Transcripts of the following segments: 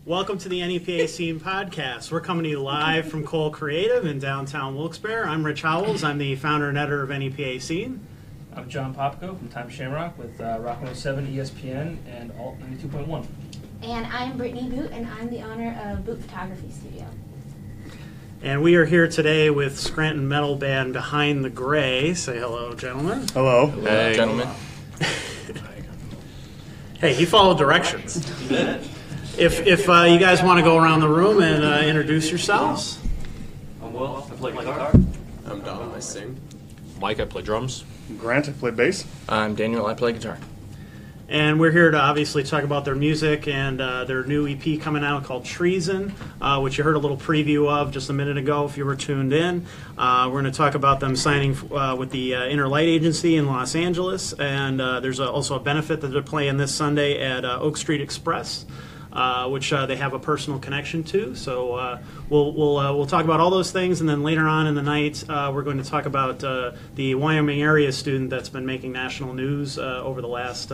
Welcome to the NEPA Scene Podcast. We're coming to you live from Cole Creative in downtown Wilkes-Barre. I'm Rich Howells. I'm the founder and editor of NEPA Scene. I'm John Popko from Time Shamrock with Rock 107, ESPN, and Alt 92.1. And I'm Brittany Boot, and I'm the owner of Boot Photography Studio. And we are here today with Scranton metal band Behind the Gray. Say hello, gentlemen. Hello. Hey, gentlemen. Hey, he followed directions. If you guys want to go around the room and introduce yourselves. I'm Will. I play guitar. I'm Dom. I sing. Mike, I play drums. Grant, I play bass. I'm Daniel. I play guitar. And we're here to obviously talk about their music and their new EP coming out called Treason, which you heard a little preview of just a minute ago if you were tuned in. We're going to talk about them signing with the Inner Light Agency in Los Angeles. And there's also a benefit that they're playing this Sunday at Oak Street Express, which they have a personal connection to. So we'll talk about all those things, and then later on in the night we're going to talk about the Wyoming area student that's been making national news over the last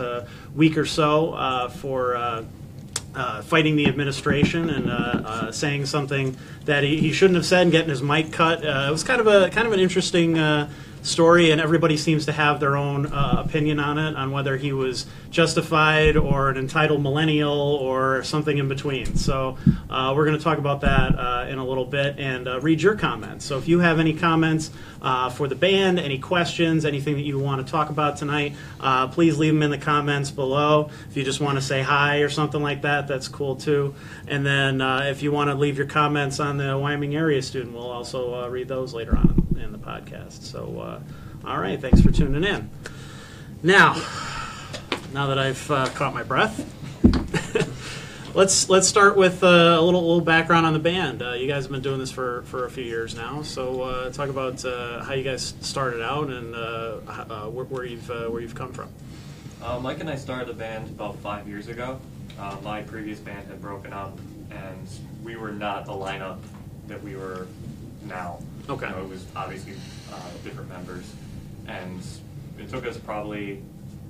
week or so for fighting the administration and saying something that he shouldn't have said and getting his mic cut. It was kind of an interesting story, and everybody seems to have their own opinion on it, on whether he was justified or an entitled millennial or something in between. So we're going to talk about that in a little bit and read your comments. So if you have any comments for the band, any questions, anything that you want to talk about tonight, please leave them in the comments below. If you just want to say hi or something like that, that's cool too. And then if you want to leave your comments on the Wyoming area student, we'll also read those later on in the podcast. So all right, thanks for tuning in. Now that I've caught my breath, let's start with a little background on the band. You guys have been doing this for a few years now, so talk about how you guys started out and where you've come from. Mike and I started the band about 5 years ago. My previous band had broken up, and we were not the lineup that we were now. Okay. It was obviously different members, and it took us probably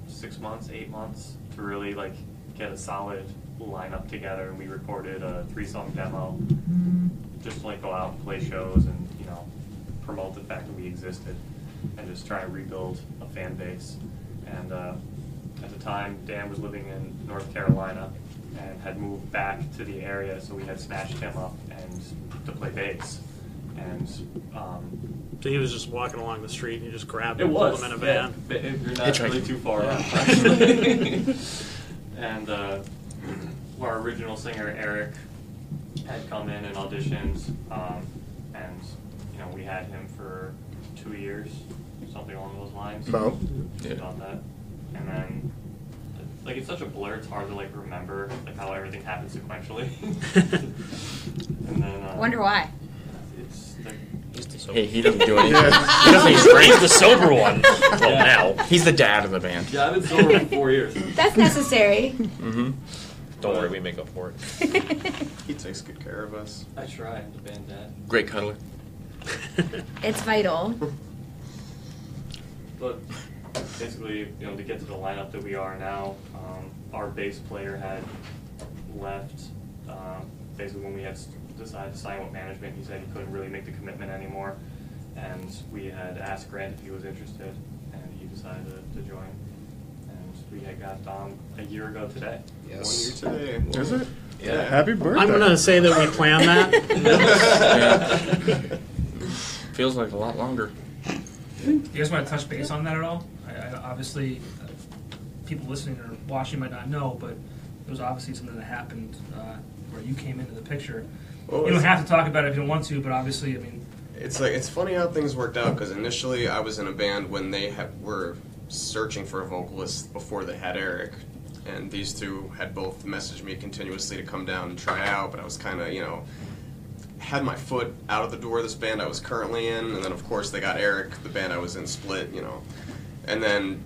6 months, 8 months to really get a solid lineup together, and we recorded a 3-song demo just to go out and play shows and promote the fact that we existed and just try and rebuild a fan base. And at the time, Dan was living in North Carolina and had moved back to the area, so we had snatched him up and to play bass. And so he was just walking along the street and you just grabbed him and pulled him in a van. Yeah, you're not really too far off, actually. And our original singer, Eric, had come in and auditioned, and we had him for 2 years, something along those lines. About that. And then it's such a blur, it's hard to remember how everything happened sequentially. And then Wonder why. Hey, he doesn't do anything. He's the sober one. Well, now. He's the dad of the band. Yeah, I've been sober for 4 years. That's necessary. Mm-hmm. Don't worry, we make up for it. He takes good care of us. I try. I'm the band dad. Great cuddler. It's vital. But basically, to get to the lineup that we are now, our bass player had left. Basically, when we had decided to sign with management, he said he couldn't really make the commitment anymore, and we had asked Grant if he was interested, and he decided to join. And we had got Dom a year ago today. Yes. 1 year today. Is it? Yeah. Happy birthday. I'm going to say that we planned that. Yeah. Feels like a lot longer. Do you guys want to touch base on that at all? Obviously, people listening or watching might not know, but there was obviously something that happened where you came into the picture. You don't have to talk about it if you don't want to, but obviously, It's funny how things worked out, because initially I was in a band when they were searching for a vocalist before they had Eric, and these two had both messaged me continuously to come down and try out, but I was kind of, had my foot out of the door of this band I was currently in, and then of course they got Eric, the band I was in split, and then,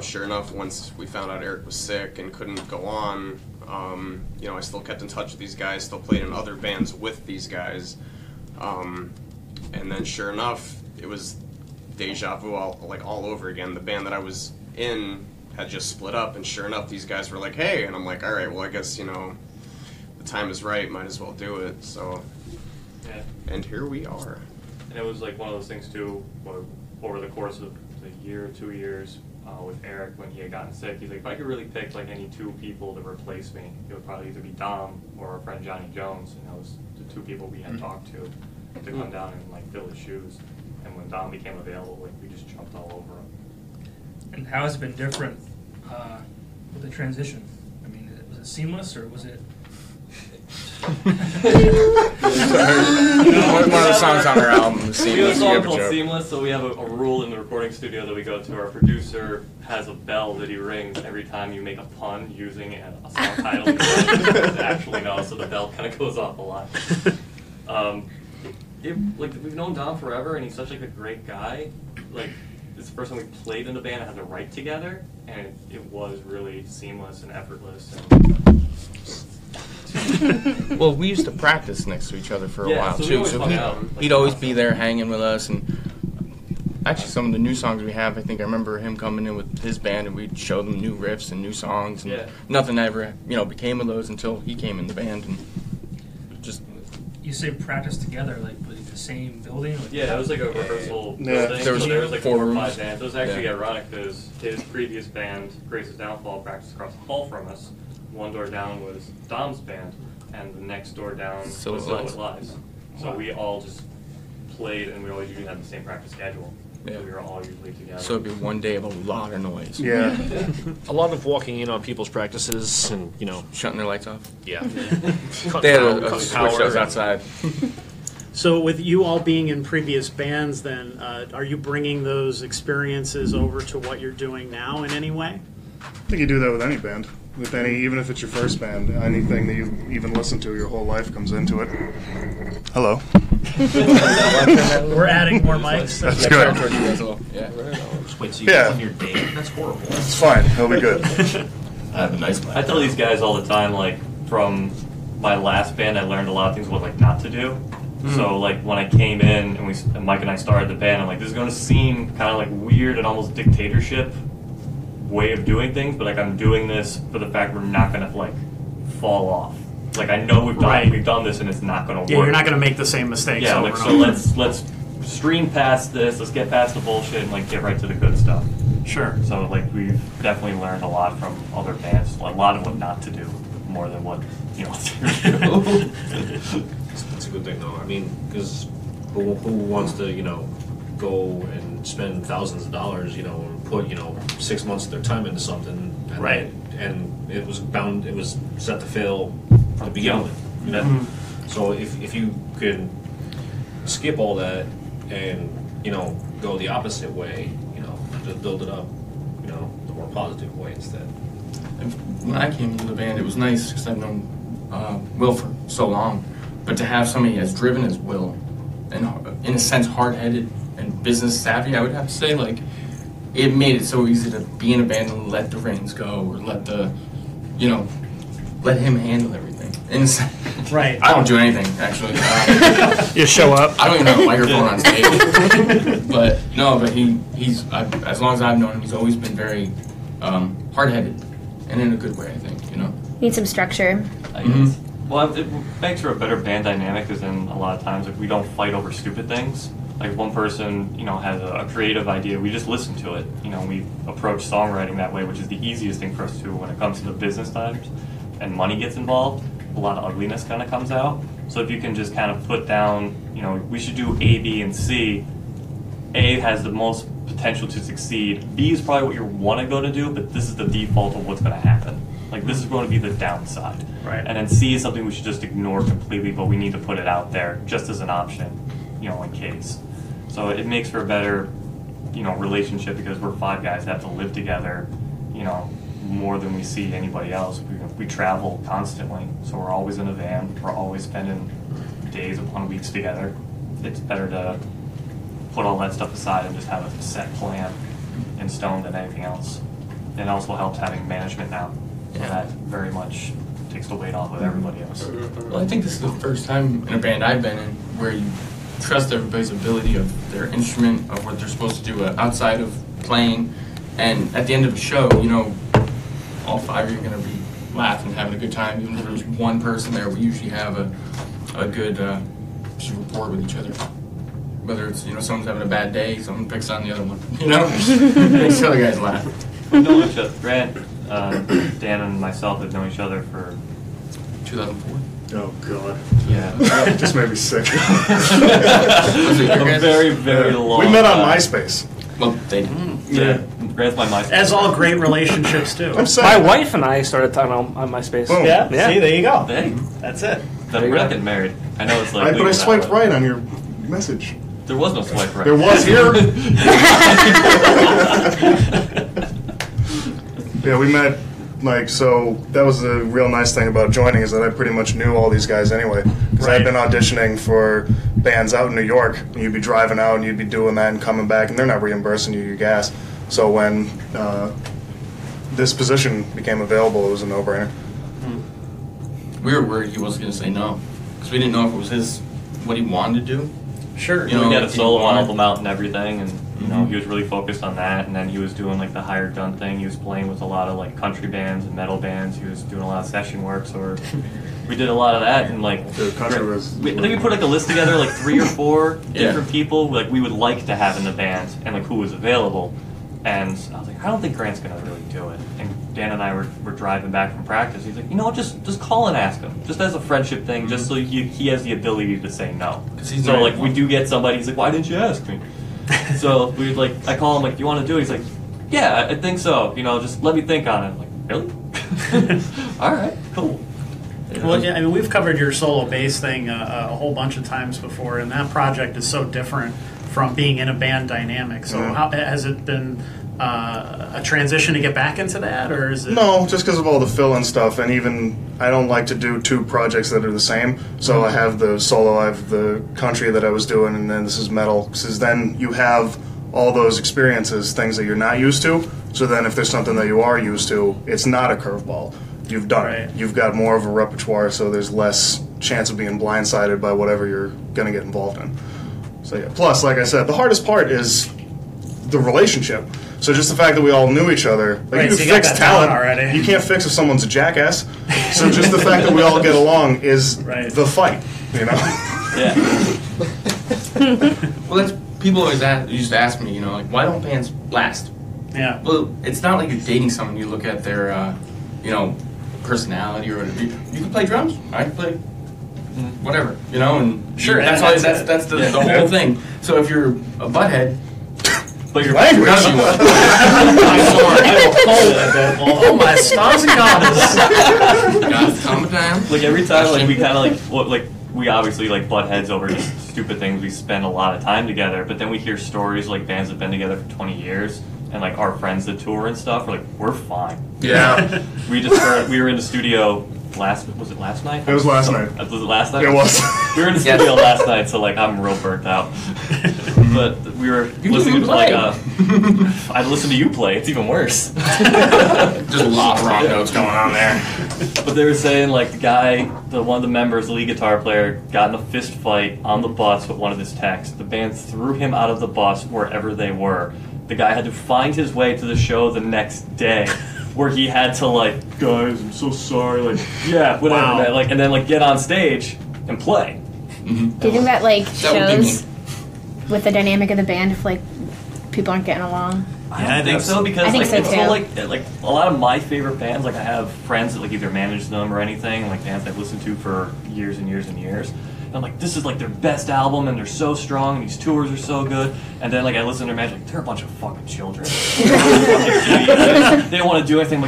sure enough, once we found out Eric was sick and couldn't go on, I still kept in touch with these guys, still played in other bands with these guys, and then sure enough, it was deja vu all over again. The band that I was in had just split up, and sure enough, these guys were like, hey, and I'm like, all right, well, I guess, the time is right, might as well do it. So, Yeah. and here we are. And it was like one of those things too, over the course of the year, 2 years, with Eric when he had gotten sick, he's like, if I could really pick like any two people to replace me, it would probably either be Dom or our friend Johnny Jones. And that was the two people we had talked to come down and like fill his shoes. And when Dom became available, like we just jumped all over him. And how has it been different with the transition? I mean, was it seamless or was it? One of the songs on our album, We have a Seamless. song You called joke. Seamless, so we have a rule in the recording studio that we go to. Our producer has a bell that he rings every time you make a pun using a song title. Actually, no, so the bell kind of goes off a lot. Like we've known Dom forever, and he's such like a great guy. Like this is the first time we played in the band and had to write together, and it was really seamless and effortless. Well, we used to practice next to each other for a Yeah, while so we too. always So hung out, like, he'd always be there hanging with us, and actually some of the new songs we have, I think I remember him coming in with his band, and we'd show them new riffs and new songs, and Yeah. nothing ever became of those until he came in the band, and just You say practice together, like with the same building? Like, Yeah, it was like a rehearsal Yeah. building. There was so there was like 4 4 or 5 rooms. bands. It was actually Yeah. ironic because his previous band, Grace's Downfall, practiced across the hall from us. One door down was Dom's band, and the next door down was Silhouette Silhouette Lies. Lies. So we all just played, and we always usually had the same practice schedule. Yeah. So we were all usually together. so it'd be one day of a lot of noise. Yeah. A lot of walking in on people's practices and, Shutting their lights off. yeah. They had Cut a power. switch that was outside. So with you all being in previous bands, then are you bringing those experiences over to what you're doing now in any way? I think you do that with any band. With any, even if it's your first band, anything that you even listen to your whole life comes into it. Hello. We're adding more mics. That's Yeah, good. towards you guys a little. Yeah. Just wait till you Yeah. get on your date. That's horrible. It's fine. It'll be good. I have a nice I tell these guys all the time, like, from my last band, I learned a lot of things what, like, not to do. So, like, when I came in and Mike and I started the band, I'm like, this is going to seem kind of like weird and almost dictatorship way of doing things, but, like, I'm doing this for the fact we're not going to, like, fall off. Like, I know we've done this and it's not going to Yeah, work. you're not going to make the same mistakes Yeah, over like, and so over. let's stream past this, let's get past the bullshit and, like, get right to the good stuff. Sure. So, like, we've definitely learned a lot from other bands, a lot of what not to do, more than what, to do. It's a good thing, though. I mean, because who wants to, go and spend thousands of dollars, and put, 6 months of their time into something, and Right. And it was set to fail to begin with. Yeah. So if you could skip all that and go the opposite way, just build it up, the more positive way instead. And when I came into the band, it was nice because I've known Will for so long, but to have somebody as driven as Will, and in a sense hard-headed and business savvy, I would have to say, like, it made it so easy to be in a band and let the reins go, or let him handle everything. In a sense, Right. I don't do anything actually. You show up. I don't even have a microphone on stage. But he's as long as I've known him, he's always been very hard-headed, and in a good way, I think. Need some structure. I guess. Well, it makes for a better band dynamic because then a lot of times, like, we don't fight over stupid things. Like, if one person, has a creative idea, we just listen to it. We approach songwriting that way, which is the easiest thing for us to do when it comes to the business times and money gets involved. A lot of ugliness kind of comes out. So if you can just kind of put down, we should do A, B, and C. A has the most potential to succeed. B is probably what you want to go to do, but this is the default of what's going to happen. Like, this is going to be the downside. Right. And then C is something we should just ignore completely, but we need to put it out there just as an option, in case. So it makes for a better, relationship because we're 5 guys that have to live together, more than we see anybody else. We travel constantly, so we're always in a van. We're always spending days upon weeks together. It's better to put all that stuff aside and just have a set plan in stone than anything else. And it also helps having management now. So that very much takes the weight off of everybody else. Well, I think this is the first time in a band I've been in where you trust everybody's ability of their instrument, of what they're supposed to do outside of playing. And at the end of the show, all 5 of you are going to be laughing, having a good time. Even if there's one person there, we usually have a good rapport with each other. Whether it's, someone's having a bad day, someone picks on the other one, makes the other guys laugh. We've known each other. Grant, Dan, and myself have known each other for 2004. Oh, God. Yeah. It just made me sick. a very, very long. We met on MySpace. Well, they did. Yeah. Grant's my MySpace. As all great relationships do. I'm saying. My wife and I started talking on MySpace. Boom. Yeah? Yeah. See, there you go. Hey, That's it. we're not getting married. I know it's like. But legal I that swiped way. right on your message. There was no swipe right. There was here. Yeah, we met, so that was the real nice thing about joining is that I pretty much knew all these guys anyway. Because I'd been auditioning for bands out in New York, and you'd be driving out and you'd be doing that and coming back, and they're not reimbursing you your gas. So when this position became available, it was a no-brainer. We were worried he wasn't going to say no. Because we didn't know if it was what he wanted to do. Sure. We had a solo album out and everything, and he was really focused on that. And then he was doing like the hired gun thing. He was playing with a lot of like country bands and metal bands. He was doing a lot of session work. So we did a lot of that, and like The country was. I think we put like a list together, like 3 or 4 different people like we would like to have in the band, and like who was available. And I was like, I don't think Grant's gonna really do it. And Dan and I were driving back from practice. He's like, just call and ask him, just as a friendship thing, just so he has the ability to say no. So like we do get somebody. He's like, why didn't you ask me? So we I call him like, do you want to do it? He's like, yeah, I think so. Just let me think on it. I'm like, really? All right, cool. Well, yeah, I mean, we've covered your solo bass thing a whole bunch of times before, and that project is so different from being in a band dynamic. So how, has it been a transition to get back into that, or is it? No, just because of all the fill-in stuff, and even I don't like to do 2 projects that are the same. So I have the solo, I have the country that I was doing, and then this is metal. Because then you have all those experiences, things that you're not used to. So then if there's something that you are used to, it's not a curveball. You've done it. You've got more of a repertoire, so there's less chance of being blindsided by whatever you're going to get involved in. So yeah. Plus, like I said, the hardest part is the relationship. So just the fact that we all knew each other, you can fix talent already. You can't fix if someone's a jackass. So just the fact that we all get along is the fight, Yeah. Well, that's people always used to ask me, why don't bands last? Yeah. Well, it's not like you're dating someone. You look at their, personality or whatever. You can play drums. I can play whatever, and sure. That's the whole thing. So if you're a butthead. But your language. Oh my stars and goddess! Calm it down. Like every time, we kind of we obviously butt heads over just stupid things. We spend a lot of time together, but then we hear stories like bands have been together for 20 years, and our friends that tour and stuff. We're fine. Yeah. We were in the studio last night? It was last night. Was it last night? It was. We were in the studio last night, so I'm real burnt out. But we were listening to I listened to you play. It's even worse. Just a lot of wrong notes going on there. But they were saying one of the members, the lead guitar player, got in a fist fight on the bus with one of his techs. The band threw him out of the bus wherever they were. The guy had to find his way to the show the next day, where he had to guys, I'm so sorry, whatever, man. And then get on stage and play. Do you think that shows with the dynamic of the band if people aren't getting along? I think so, because I think so it's too. so a lot of my favorite bands, I have friends that either manage them or anything, bands I've listened to for years and years and years. And I'm this is their best album, and they're so strong, and these tours are so good. And then I listen to their band, they're a bunch of fucking children. They don't want to do anything.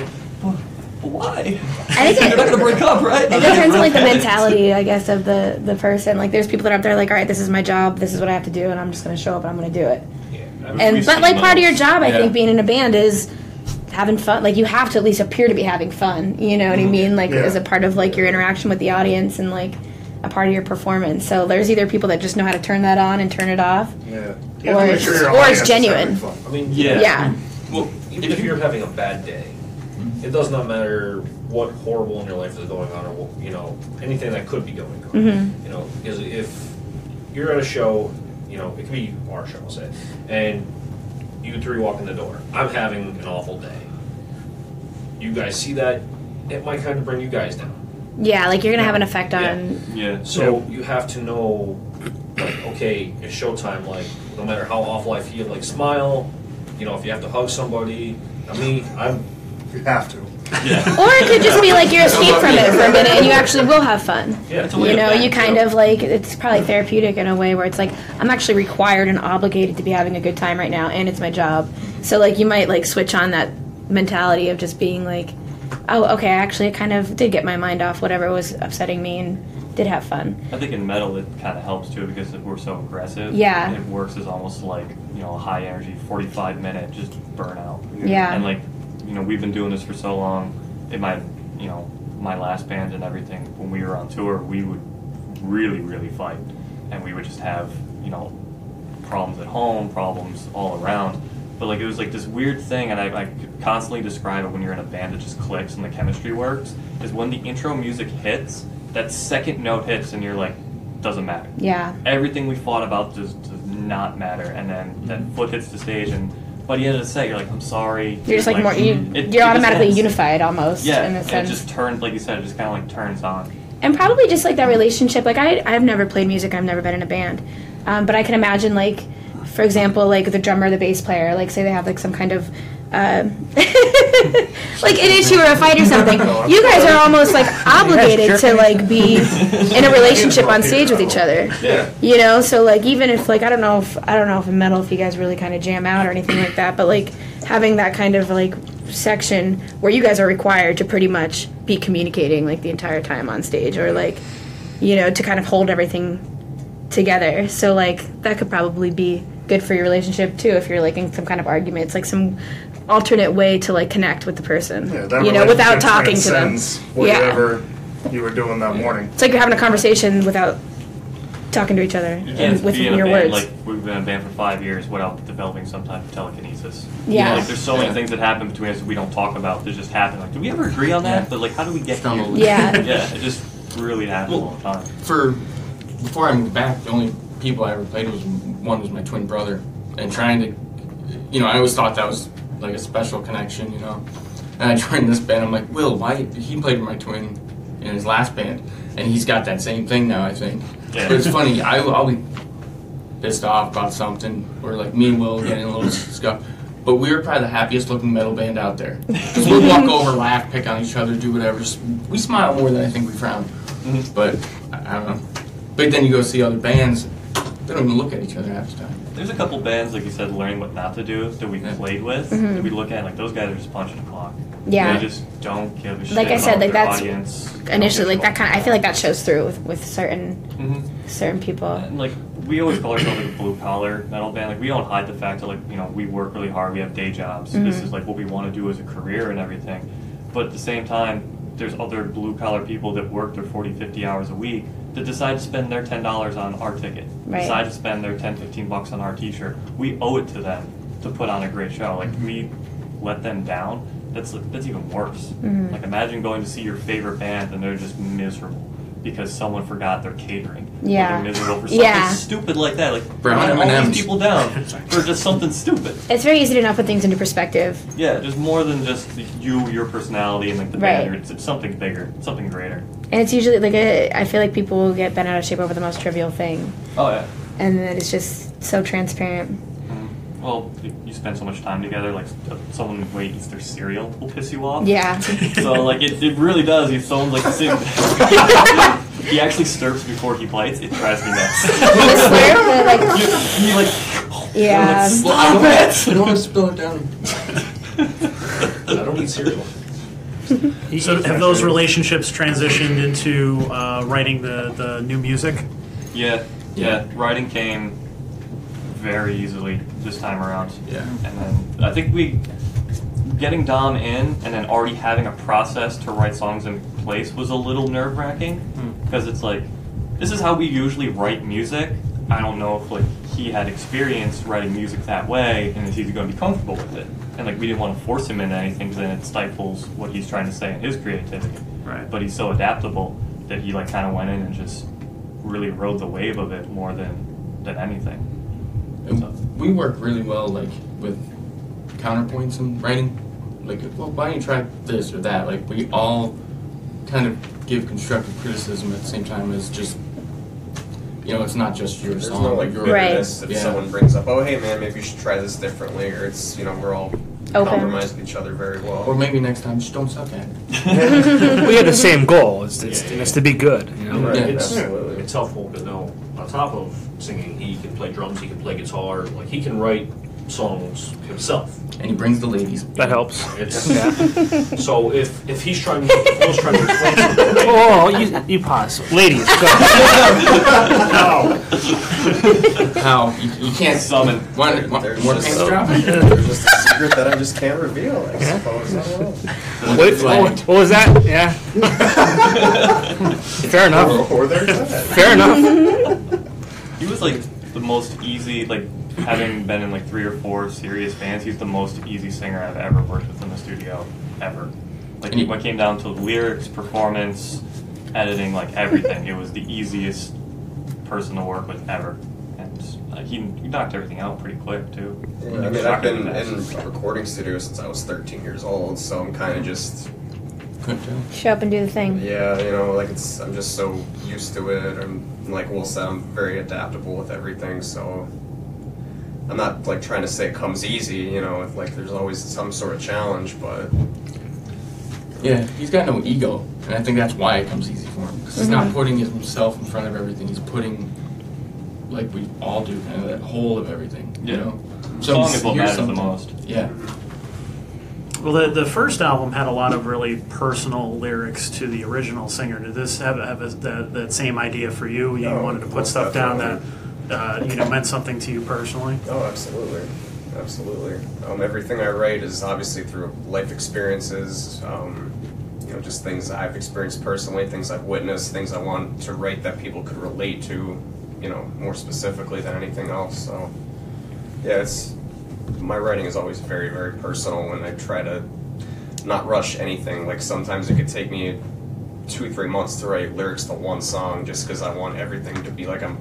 Why? I think they're not gonna break up, right? It depends on the mentality, I guess, of the person. There's people that are up there all right, this is my job, this is what I have to do, and I'm just going to show up and I'm going to do it. Yeah. But part of your job, I think, being in a band is having fun. You have to at least appear to be having fun. You know what I mean? As a part of your interaction with the audience and a part of your performance. So there's either people that just know how to turn that on and turn it off, or it's genuine. I mean, yeah. Well, even if you're having a bad day, it does not matter what horrible in your life is going on, or anything that could be going on. Mm-hmm. Because if you're at a show, it could be our show, I'll say, and you 3 walk in the door. I'm having an awful day. You guys see that. it might kind of bring you guys down. Yeah, like you're gonna have an effect on. Yeah. So you have to know, like, okay, it's showtime. Like, no matter how awful I feel, like, smile. You know, if you have to hug somebody. You have to. Yeah. Or it could just be like you're escape from it for a minute, and you actually will have fun. Yeah. You know, you kind of like it's probably therapeutic in a way where it's like I'm actually required and obligated to be having a good time right now, and it's my job. So like you might like switch on that mentality of just being like, oh, okay, actually I kind of did get my mind off whatever was upsetting me and did have fun. I think in metal it kind of helps too because we're so aggressive. Yeah. It works as almost like, you know, a high energy 45-minute just burnout. Yeah. And like, you know, we've been doing this for so long. In my, you know, my last band and everything, when we were on tour, we would really, really fight. And we would just have, you know, problems at home, problems all around. But like it was like this weird thing, and I could constantly describe it when you're in a band that just clicks and the chemistry works, is when the intro music hits, that second note hits and you're like, doesn't matter. Yeah. Everything we fought about does not matter. And then that foot hits the stage and by the end of the set, you're like, I'm sorry. You're just like more, you're automatically unified almost. Yeah, in a sense. it just turns, like you said, it just kind of like turns on. And probably just like that relationship. Like I've never played music. I've never been in a band, but I can imagine like, for example, like the drummer or the bass player. Like say they have like some kind of like an issue or a fight or something. You guys are almost like obligated to like be in a relationship on stage with each other. Yeah. You know, so like even if like I don't know if in metal if you guys really kind of jam out or anything like that, but like having that kind of like section where you guys are required to pretty much be communicating like the entire time on stage or like, you know, to kind of hold everything together. So like that could probably be good for your relationship too if you're like in some kind of argument. It's like some alternate way to like connect with the person, you know, without talking to them. Whatever you were doing that morning. It's like you're having a conversation without talking to each other and with your words. Like we've been in a band for 5 years without developing some type of telekinesis. Yeah. You know, like there's so many things that happen between us that we don't talk about that just happen. Like, do we ever agree on that? But like, how do we get here? Yeah. Yeah, it just really happens all the time. Before I moved back, the only people I ever played with was my twin brother, and trying to, you know, I always thought that was like a special connection, you know. And I joined this band. I'm like, Will, why? He played with my twin in his last band, and he's got that same thing now, I think. Yeah. But it's funny. I'll be pissed off about something, or like me and Will getting a little scuffed. But we were probably the happiest looking metal band out there. Because we'll walk over, laugh, pick on each other, do whatever. We smile more than I think we frown. Mm-hmm. But I don't know. But then you go see other bands, they don't even look at each other half the time. There's a couple bands, like you said, learning what not to do that we played with. That we look at like those guys are just punching the clock. Yeah. They just don't give a shit. Like I said, like their that's audience. initially like that kind of. I feel like that shows through with certain people. And like we always call ourselves like a blue collar metal band. Like we don't hide the fact that like, you know, we work really hard. We have day jobs. This is like what we want to do as a career and everything. But at the same time, there's other blue collar people that work their 40, 50 hours a week that decide to spend their $10 on our ticket. Right. Decide to spend their $10, $15 on our t-shirt. We owe it to them to put on a great show. Like we let them down. That's even worse. Like imagine going to see your favorite band and they're just miserable because someone forgot their catering. Yeah. Or they're miserable for something stupid like that. Like Brown all M&Ms. these people down for just something stupid. It's very easy to not put things into perspective. Yeah, there's more than just your personality and like the band. It's something bigger, something greater. And it's usually like I feel like people will get bent out of shape over the most trivial thing. Oh yeah. And then it's just so transparent. Well, you spend so much time together, like someone who eats their cereal will piss you off. Yeah. So like it really does. If someone's like sitting he actually slurps before he bites, it drives me nuts. You like yeah. Like, stop it! I don't want to spill it down. I don't eat cereal. So have those relationships transitioned into writing the new music? Yeah. Writing came very easily this time around. Yeah. And then I think getting Dom in and then already having a process to write songs in place was a little nerve-wracking because it's like, this is how we usually write music. I don't know if like he had experience writing music that way and if he's going to be comfortable with it. And like we didn't want to force him into anything because then it stifles what he's trying to say in his creativity. Right. But he's so adaptable that he like kind of went in and just really rode the wave of it more than anything. We work really well, like with counterpoints and writing. like, well, why don't you try this or that? Like, we all kind of give constructive criticism at the same time as just, you know, it's not just your There's song. no like your bitterness if Yeah. someone brings up, oh hey man, maybe you should try this differently, or it's, you know, we're all compromise with each other very well. Or maybe next time just don't suck at it. We had the same goal. It's to be good. You know? Right, Yeah, absolutely. It's helpful to know, on top of singing, he can play drums, he can play guitar, like he can write songs himself. And he brings the ladies. That helps. It's, Yeah. So if he's trying, if Will's trying to explain something, Oh, you pause. Ladies, go. How? You can't summon. More There's pants just- dropping? There's just a secret that I just can't reveal, I suppose. I don't know. What was that? Yeah. Fair enough. Or there's that. Fair enough. He was like the most easy, like having been in like 3 or 4 serious bands, he's the most easy singer I've ever worked with in the studio, ever. Like when it came down to lyrics, performance, editing, like everything, it was the easiest person to work with ever. And he knocked everything out pretty quick too. Yeah, I mean, I've been in a recording studio since I was 13 years old, so I'm kind of just, Show up and do the thing. yeah, you know, like I'm just so used to it, and like Will said, I'm very adaptable with everything, so I'm not like trying to say it comes easy, you know, like there's always some sort of challenge, but Yeah, he's got no ego, and I think that's why it comes easy for him. Because he's not putting himself in front of everything. He's putting, like we all do, kind of that whole of everything. You know, Song is what here's matters the something. most. Yeah. Well, the first album had a lot of really personal lyrics to the original singer. Did this have that same idea for you? You Oh, wanted to put most stuff down definitely. that you know meant something to you personally. oh, absolutely. Absolutely. Everything I write is obviously through life experiences, you know, just things I've experienced personally, things I've witnessed, things I want to write that people could relate to, you know, more specifically than anything else. So, yeah, my writing is always very, very personal, and I try to not rush anything. Like sometimes it could take me 2-3 months to write lyrics to one song just because I want everything to be like I'm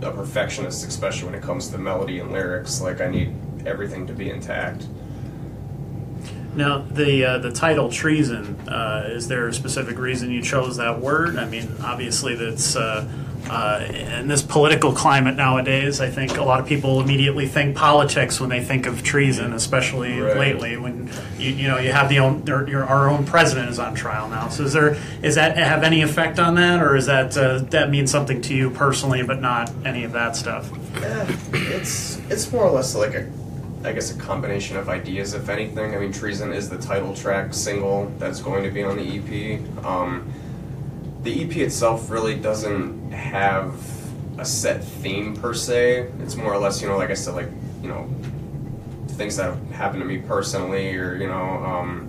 a perfectionist, especially when it comes to melody and lyrics. Like I need everything to be intact. Now, the title Treason, is there a specific reason you chose that word? I mean, obviously that's in this political climate nowadays, I think a lot of people immediately think politics when they think of treason, especially Right. lately when you know you have our own president is on trial now. So is that have any effect on that, or is that mean something to you personally, but not any of that stuff? It's more or less like I guess a combination of ideas, if anything. I mean, Treason is the title track single that's going to be on the EP. The EP itself really doesn't have a set theme per se. It's more or less, you know, like I said, like, you know, things that have happened to me personally, or, you know,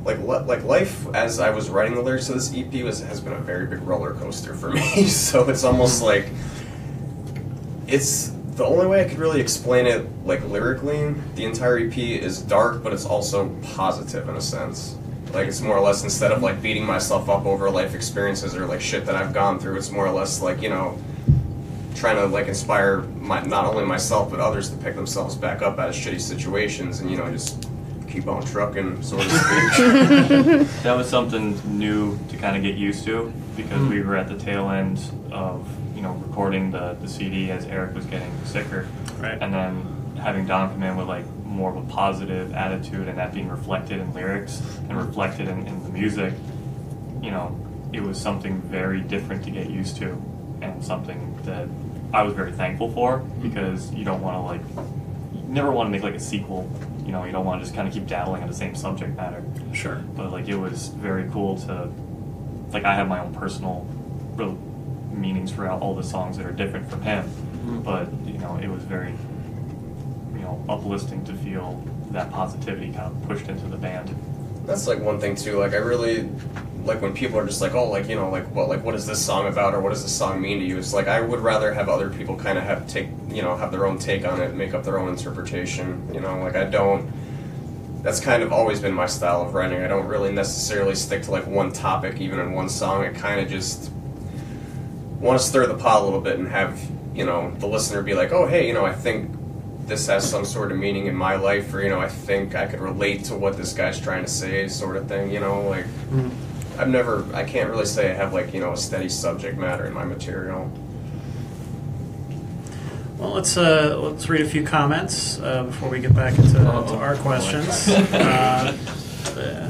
like life as I was writing the lyrics of this EP has been a very big roller coaster for me. So it's almost like it's the only way I could really explain it, like lyrically. The entire EP is dark, but it's also positive in a sense. Like it's more or less, instead of like beating myself up over life experiences or like shit that I've gone through, it's more or less like, you know, trying to like inspire not only myself but others to pick themselves back up out of shitty situations and, you know, just keep on trucking, so to speak. That was something new to kind of get used to, because we were at the tail end of, you know, recording the CD as Eric was getting sicker, Right. and then having Don come in with like more of a positive attitude, and that being reflected in lyrics and reflected in the music. You know, it was something very different to get used to, and something that I was very thankful for, because you don't want to you never want to make like a sequel. You know, you don't want to just kind of keep dabbling in the same subject matter. Sure. But like, it was very cool to, like, I have my own personal real meanings for all the songs that are different from him. But, you know, it was very, you know, uplifting to feel that positivity kind of pushed into the band. That's like one thing too. Like I really like when people are just like, oh, like, you know, like what is this song about, or what does this song mean to you? It's like I would rather have other people kind of have their own take on it, make up their own interpretation. You know, like that's kind of always been my style of writing. I don't really necessarily stick to like one topic, even in one song. I kind of just want to stir the pot a little bit and have, you know, the listener be like, oh, hey, you know, I think this has some sort of meaning in my life, or I think I could relate to what this guy's trying to say, sort of thing. Like I can't really say I have like a steady subject matter in my material. Well, let's read a few comments before we get back into to our questions.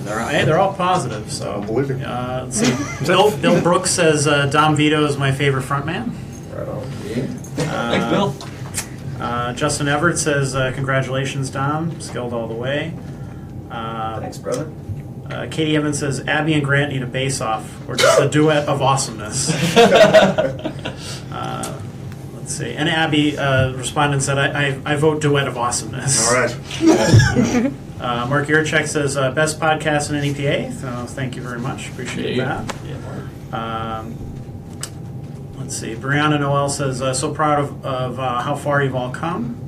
They're all positive, so I believe it. let's see. Bill Brooks says Dom Vito is my favorite frontman. Right on. Thanks, Bill. Justin Everett says congratulations, Dom, skilled all the way. Thanks, brother. Katie Evans says Abby and Grant need a face-off or just a duet of awesomeness. Let's see. And Abby responded and said, I vote duet of awesomeness. All right. Mark Yurchek says, best podcast in NEPA. So thank you very much. Appreciate that. Let's see. Brianna Noel says, so proud of how far you've all come.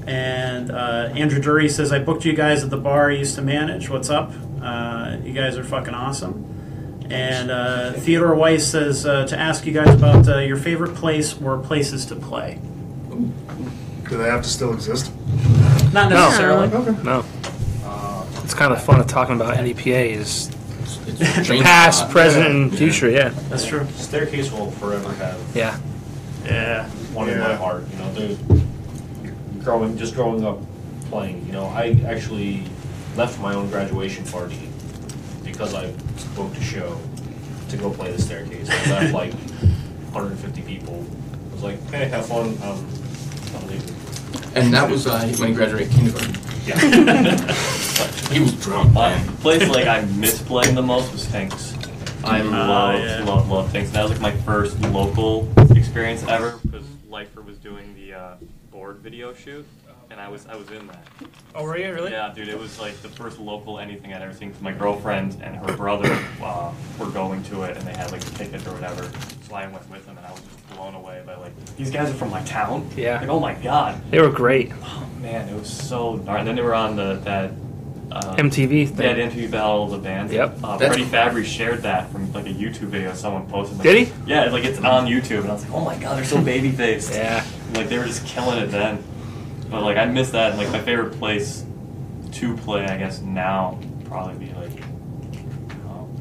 And Andrew Dury says, I booked you guys at the bar I used to manage. What's up? You guys are fucking awesome. And Theodore Weiss says to ask you guys about your favorite place or places to play. Do they have to still exist? Not necessarily. No. It's kind of fun of talking about NEPA is It's past, present, and future. Yeah. That's true. Staircase will forever have Yeah. Yeah. one in my heart. Growing up playing. I actually left my own graduation party because I booked a show to go play the Staircase. I left like 150 people. I was like, hey, have fun. I'm leaving. And that was when he graduated kindergarten. Yeah. He was drunk, man. The place I miss playing the most was Tinks. I love Tinks. That was like my first local experience ever because Lifer was doing the board video shoot, and I was in that. Oh, were you really? Yeah, dude, it was like the first local anything I'd ever seen. Cause my girlfriend and her brother were going to it, and they had like a ticket or whatever. So I went with them, and I was just blown away by these guys are from my town. Yeah. Like, oh my god. They were great. Oh man, it was so darn. And then they were on that. MTV thing. Yeah, the MTV Battle of the Bands. Yep. Freddie Fabry shared that from like a YouTube video someone posted. Did he? Yeah, it's on YouTube, and I was like, oh my god, they're so baby faced. Yeah. They were just killing it then. But I miss that. And my favorite place to play, I guess now, would probably be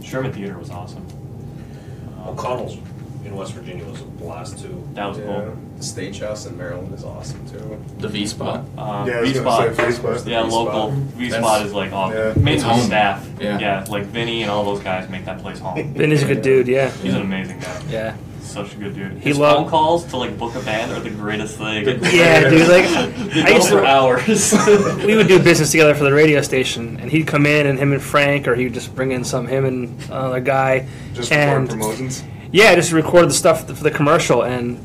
Sherman Theater was awesome. O'Connell's in West Virginia was a blast too. That was cool. The Stagehouse in Maryland is awesome too. The V spot. I was gonna say V-Spot. Yeah, local V-Spot is awesome. Yeah. Made some home. staff. Yeah. Vinny and all those guys make that place home. Vinny's a good dude. Yeah. He's an amazing guy. Yeah. Such a good dude. He His loved- phone calls to book a band are the greatest thing. Yeah, dude. They I go used for to. hours. We would do business together for the radio station, and he'd come in, and him and Frank, or he'd just bring in him and another guy, Just and for promotions. yeah, just record the stuff for the commercial, and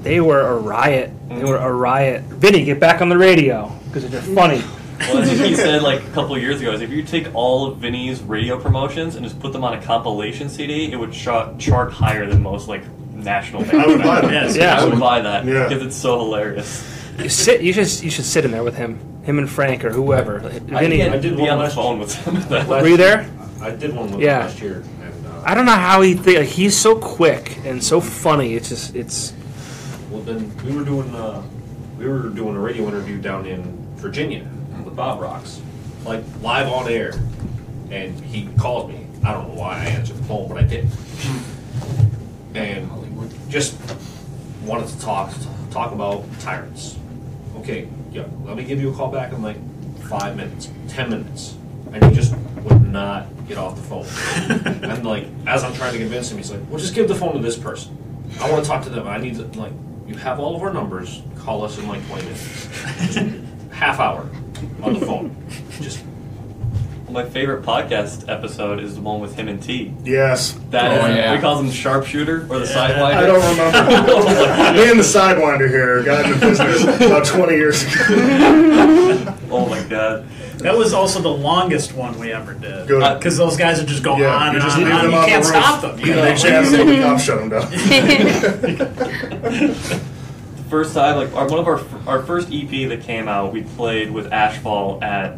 they were a riot. They were a riot. Vinny, get back on the radio because they're funny. Well, that's what he said a couple of years ago. Is if you take all of Vinny's radio promotions and just put them on a compilation CD, it would chart higher than most national bands. I would buy them. Yes, Yeah. I would buy that Yeah. because it's so hilarious. You should sit in there with him and Frank or whoever. Vinny, I did be one on the last- phone with him. were you there? I did one with Yeah. him last year. And, I don't know how he's so quick and so funny. It's well, then we were doing a radio interview down in Virginia with Bob Rocks, live on air, and he called me. I don't know why I answered the phone, but I did. And just wanted to talk about tyrants. Okay, yeah, let me give you a call back in 5 minutes, 10 minutes, and he just would not get off the phone. And as I'm trying to convince him, he's like, "Well, just give the phone to this person. I want to talk to them. I need to you have all of our numbers. Call us in 20 minutes. Just half hour on the phone. Just." My favorite podcast episode is the one with him and T. Yes. We call him the sharpshooter or the sidewinder. I don't remember. Me and the Sidewinder here got into business about 20 years ago. Oh my god. That was also the longest one we ever did. Good. Because those guys would just go Yeah, on you and just on leave and on. them You on can't the roof. stop them. You know, they the cops shut them down. The first time, one of our first EP that came out, we played with Ashfall at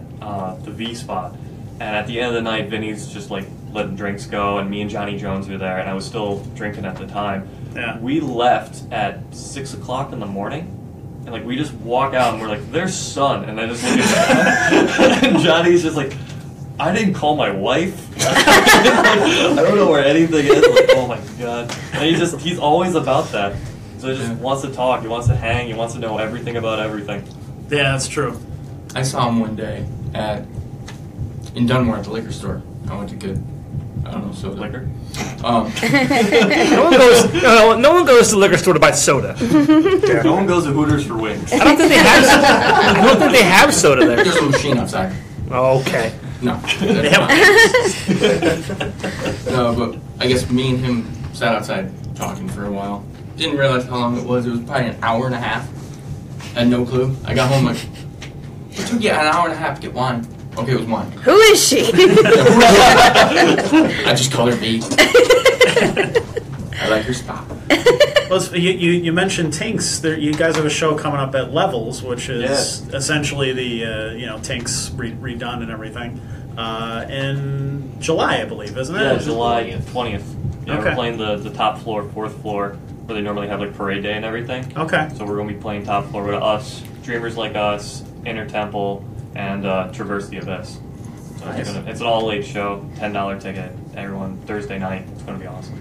the V spot. And at the end of the night, Vinny's just letting drinks go, and me and Johnny Jones were there, and I was still drinking at the time. Yeah. We left at 6 o'clock in the morning, and like we just walk out and we're like, "There's sun," and I just look at and Johnny's just like, "I didn't call my wife." I don't know where anything is. Like, oh my god! And he's always about that. So he just wants to talk. He wants to hang. He wants to know everything about everything. Yeah, that's true. I saw him one day in Dunmore at the liquor store. I went to get, I don't know, soda. Liquor? No one goes to the liquor store to buy soda. No one goes to Hooters for wings. I don't think they have soda there. There's a machine outside. Okay. No. They have No, but I guess me and him sat outside talking for a while. Didn't realize how long it was. It was probably an hour and a half. Had no clue. I got home like, it took you an hour and a half to get wine. Okay, it was wine. Who is she? I just call her B. I like her spot. Well, you mentioned Tinks. You guys have a show coming up at Levels, which is essentially the Tinks redone and everything in July, I believe, isn't it? Yeah, July 20th. Yeah, Okay. we're playing the top floor, 4th floor, where they normally have like parade day and everything. Okay. So we're going to be playing top floor with us, Dreamers Like Us, Inner Temple, and Traverse the Abyss. So Nice. it's an all-age show, $10 ticket. Everyone, Thursday night. It's going to be awesome.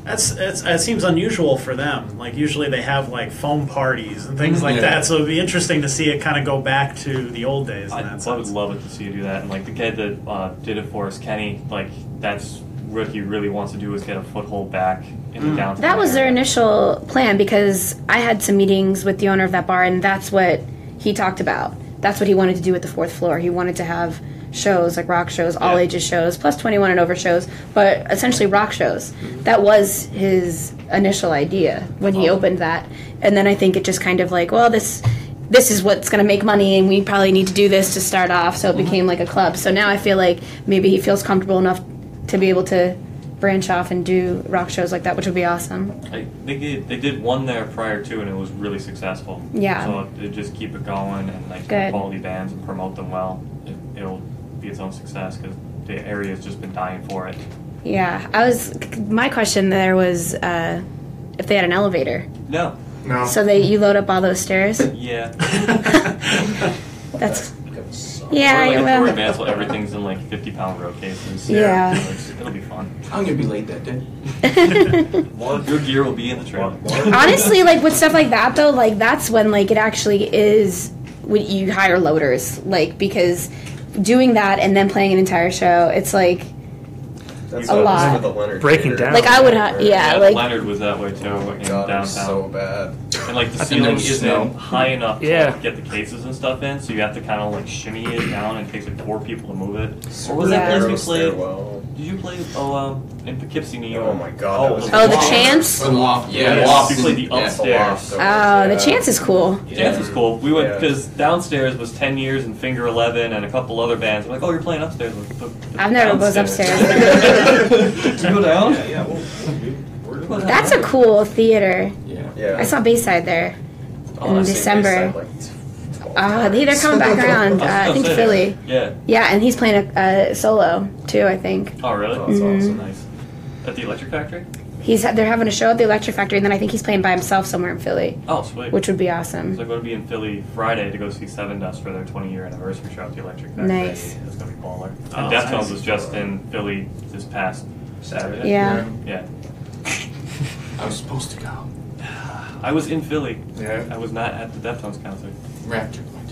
It seems unusual for them. Like usually they have like foam parties and things like that. So it'd be interesting to see it kind of go back to the old days. I would love it to see you do that. And like the kid that did it for us, Kenny, like that's what he really wants to do is get a foothold back in the downtown. That was their area. initial plan because I had some meetings with the owner of that bar, and that's what he talked about. That's what he wanted to do with the 4th floor. He wanted to have shows, like rock shows, all ages shows, plus 21 and over shows, but essentially rock shows. That was his initial idea when he opened that. And then I think it just kind of like, well, this is what's going to make money, and we probably need to do this to start off. So it became like a club. So now I feel like maybe he feels comfortable enough to be able to branch off and do rock shows like that, which would be awesome. They did one there prior to, and it was really successful. Yeah. So they just keep it going and like Good. quality bands and promote them well. It'll be its own success because the area has just been dying for it. Yeah, my question there was if they had an elevator. No. So you load up all those stairs. Yeah. That's Or like a tour well. advance where everything's in like 50-pound row cases. Yeah. It'll be fun. I'm gonna be late that day. Your gear will be in the trailer. Honestly, like with stuff like that though, like that's when like it actually is when you hire loaders, like because doing that and then playing an entire show, it's like That's a what lot. happened with the Leonard Breaking Theater. down. like I would yeah, like Leonard was that way too in God, it downtown. was so bad. And like the I think ceiling there was isn't snow. high enough to Yeah. like, get the cases and stuff in, so you have to kind of like shimmy it down, and it takes like 4 people to move it. What was that Yeah. place we played? Stairwell. Did you play in Poughkeepsie, New York? Oh my God, that was oh the Loft. chance. Or the loft. Yeah, Yeah. the loft. We Yeah. played the Yeah, the upstairs. loft. Oh, the chance is cool. Chance was cool. We went Yeah. because downstairs was 10 Years and Finger 11 and a couple other bands. We're like, oh, you're playing upstairs. I've never was upstairs. Did you go down? Yeah, well, That's a cool theater. Yeah. Yeah. I saw Bayside there Oh, in I've seen December. Bayside, like, They're coming back around. I I was think gonna say, Philly. Yeah. Yeah, and he's playing a solo too. I think Oh, really? Oh, that's awesome. Nice. At the Electric Factory? they're having a show at the Electric Factory, and then I think he's playing by himself somewhere in Philly, Oh, sweet. which would be So awesome. I'm going to be in Philly Friday to go see Seven Dust for their 20-year anniversary show at the Electric Factory. Nice. It's going to be baller. Oh, And Deftones nice. was just in Philly this past Saturday. Yeah. Yeah. I was supposed to go. I was in Philly. Yeah. I was not at the Deftones concert. Raptor my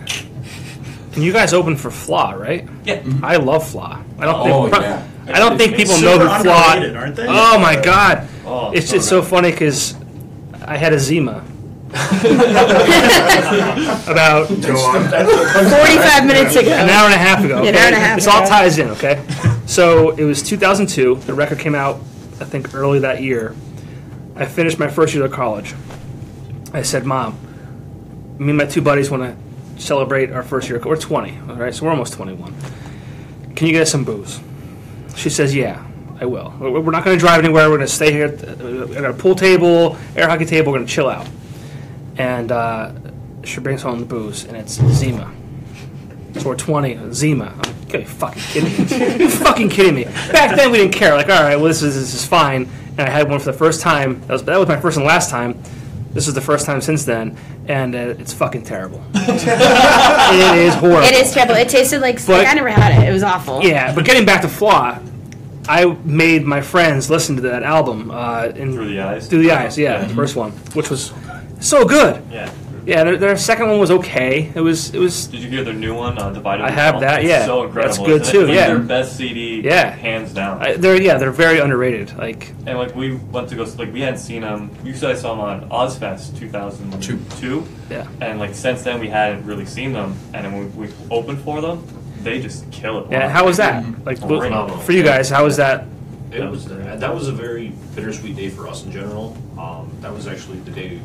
ticket. And you guys open for Flaw, right? Yeah. I love Flaw. I don't Oh, think yeah. I don't think people Super know who Flaw. underrated, aren't they? Oh my God! Oh, It's so just so good. funny because I had a Zima about Go on. 45 minutes ago. an hour and a half ago. An hour and a half This all ago. ties in, okay? So it was 2002. The record came out, I think, early that year. I finished my first year of college. I said, Mom, me and my 2 buddies want to celebrate our first year. We're 20, all right? So we're almost 21. Can you get us some booze? She says, yeah, I will. We're not going to drive anywhere. We're going to stay here at a pool table, air hockey table. We're going to chill out. And she brings home the booze, and it's Zima. So we're 20, Zima. I'm like, you fucking kidding me? You fucking kidding me? Back then we didn't care. Like, all right, well this is fine. And I had one for the first time. That was my first and last time. This is the first time since then, and it's fucking terrible. It is horrible. It is terrible. It tasted like I never had it. It was awful. Yeah, but getting back to Flaw, I made my friends listen to that album. Through the Eyes? Through the Eyes, yeah, the first one, which was so good. Yeah. Yeah, their second one was okay. It was. Did you hear their new one, Divided? I have that. Yeah, so incredible. That's good too. Like yeah, their best CD. Yeah, hands down. They're very underrated. And we went to go. We hadn't seen them. You guys saw them on Ozfest 2002. Yeah. And since then we hadn't really seen them. And then when we opened for them, they just kill it. Yeah. How was that? For you guys, how was that? That was a very bittersweet day for us in general. That was actually the day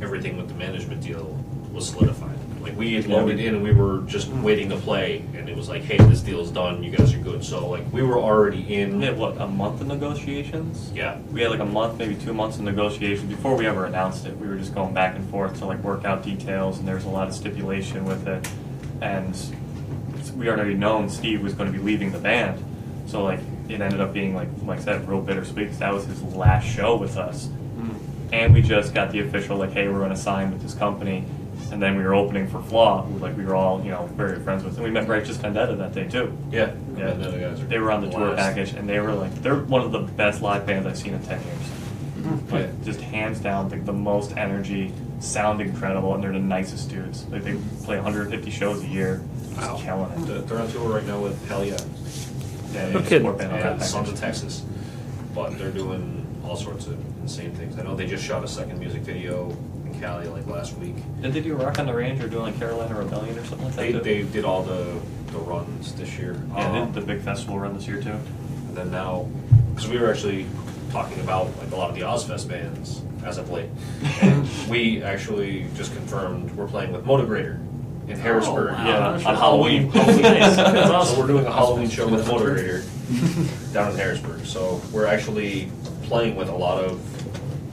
everything with the management deal was solidified. We had loaded in and we were just waiting to play, and it was hey, this deal's done, you guys are good. So we were already in. We had a month of negotiations? Yeah. We had a month, maybe 2 months of negotiations before we ever announced it. We were just going back and forth to work out details, and there was a lot of stipulation with it. And we already known Steve was going to be leaving the band. So it ended up being like I said, real bittersweet, because that was his last show with us. And we just got the official hey, we're going to sign with this company. And then we were opening for Flaw, who we were all very good friends with, and we met Righteous Vendetta that day too. Yeah. The guys they were on the tour package, and they were they're one of the best live bands I've seen in 10 years. Just hands down, the most energy, sound incredible, and they're the nicest dudes. They play 150 shows a year, just killing it. They're on tour right now with Hell Yeah. No kidding. And Sons of Texas, but they're doing all sorts of insane things. I know they just shot a second music video in Cali last week. Did they do Rock on the Range or doing Carolina Rebellion or something like that? They did all the runs this year. Yeah, they did the big festival run this year too. And then now, because we were actually talking about a lot of the Ozfest bands as of late, and we actually just confirmed we're playing with Motogrator in Harrisburg. Wow. Yeah, on Halloween. So we're doing a Halloween show with Motogrator down in Harrisburg. So we're actually playing with a lot of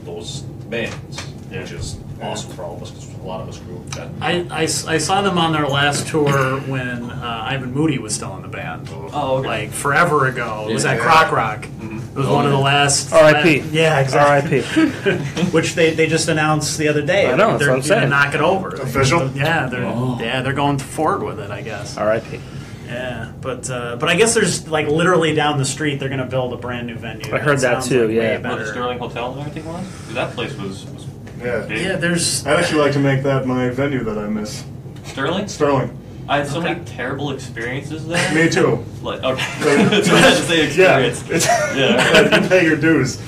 those bands, which is awesome for all of us, because a lot of us grew up with that. I saw them on their last tour when Ivan Moody was still in the band. Oh, okay. Forever ago. It was at Croc Rock. It was one of the last. R.I.P. Yeah, exactly. R.I.P. Which they just announced the other day. I know, that's they're what I'm saying. Gonna knock it over. Official? Yeah, they're going forward with it, I guess. R.I.P. Yeah, but I guess there's literally down the street they're going to build a brand new venue. I heard that too. Yeah, the Sterling Hotel and everything was. That place was big. Yeah. There's. I'd actually like to make that my venue that I miss. Sterling. I had so many terrible experiences there. Me too. Okay. So I had to say experience. Yeah. You pay your dues.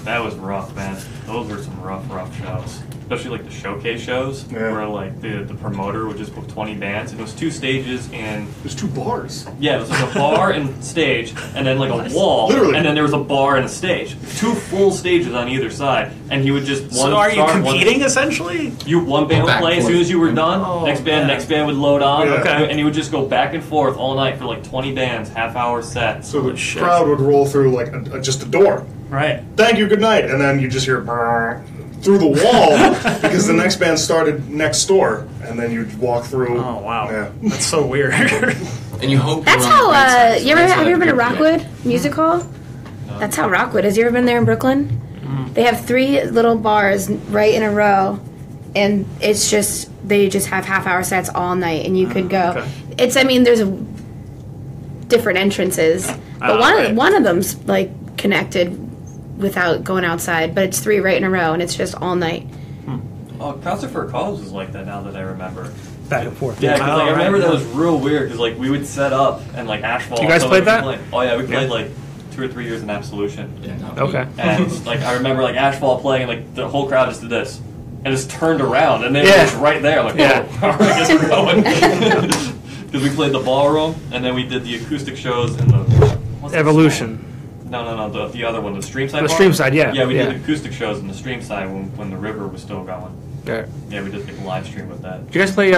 That was rough, man. Those were some rough shows. Especially the showcase shows, where the promoter would just book 20 bands, and it was 2 stages and there's 2 bars. Yeah, it was a bar and stage, and then a wall, literally, and then there was a bar and a stage. 2 full stages on either side, and he would just So are you competing essentially? One band would play as soon as you were done. Next band would load on. Yeah. Okay, and you would just go back and forth all night for 20 bands, half-hour sets. So the crowd would roll through just a door. Right. Thank you, good night, and then you just hear through the wall because the next band started next door, and then you'd walk through. Oh wow, yeah. That's so weird. And you hope That's how. Have you ever been to Rockwood Music Hall? That's how Rockwood is. You ever been there in Brooklyn? They have 3 little bars right in a row, and it's just they just have half-hour sets all night, and you could go. Okay. There's different entrances, but one of them's connected without going outside, but it's 3 right in a row, and it's just all night. Oh, Concert for a Cause is like that now that I remember. Back and forth. Yeah, because I remember that was real weird, because we would set up and Asphalt. You guys played that? Oh yeah, we played 2 or 3 years in Absolution. Yeah, okay. And I remember Asphalt playing, and the whole crowd just did this. And just turned around, and they were just right there. I guess we're going. Because we played the ballroom, and then we did the acoustic shows in the... Evolution. No, the other one, the Streamside. The Streamside, yeah. Yeah, we did acoustic shows in the Streamside when the river was still going. Yeah. Yeah, we did a live stream with that. Did you guys play?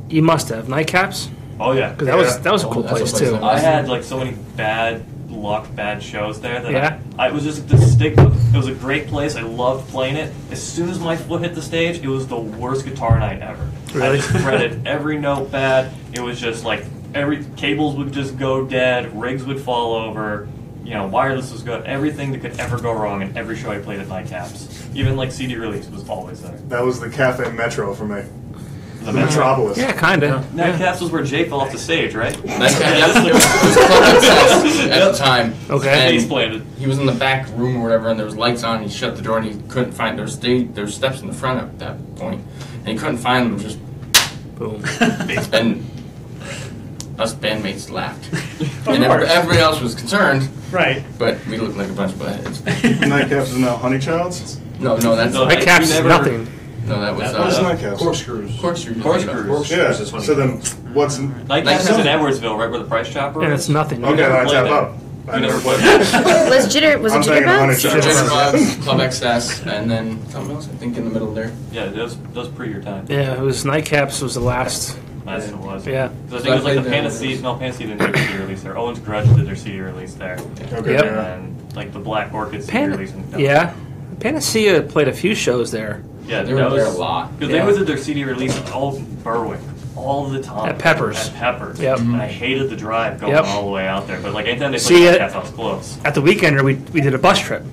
You must have Nightcaps. Oh yeah, because that was a cool place too. I had so many bad shows there that I was just the stigma. It was a great place. I loved playing it. As soon as my foot hit the stage, it was the worst guitar night ever. Really? I just fretted every note bad. It was just every cables would just go dead. Rigs would fall over. wireless was good. Everything that could ever go wrong in every show I played at Nightcaps. Even like CD release was always there. That was the Cafe Metro for me. The Metropolis. Yeah, kind of. Nightcaps was where Jay fell off the stage, right? It was Club Access at the time. Okay. Face planted. He was in the back room or whatever, and there was lights on. And he shut the door, and he couldn't find. There was steps in the front at that point, and he couldn't find them. Just boom. And us bandmates laughed, and everybody else was concerned. Right. But we looked like a bunch of buttheads. Nightcaps is now Honeychilds? No, that's Nightcaps is nothing. No, that was What is Nightcaps? Corkscrews. Corkscrews. Yeah. So then, what's... Nightcaps is in Edwardsville, right where the Price Chopper And is. it's nothing. Okay, then I played tap there. up. I You never never played played Was I'm thinking of Honeychilds. Jitterbugs, Club XS, and then something else, I think, in the middle there. Yeah, that was pre your time. Yeah, it was Nightcaps was the last. Last it was. Yeah. Because I think it was like the Panacea. No, Panacea didn't do their CD release there. Owens Grudge did their CD release there. Okay, Yep. yeah. And like the Black Orchid CD release. Yeah. Panacea played a few shows there. Yeah, They were there a lot. Because Yeah. they did their CD release all in Berwick all the time. At Peppers. At Peppers. Yep. And I hated the drive going Yep. all the way out there. But like anytime they See played it- Nightcaps, I was close. At the Weekender, we did a bus trip.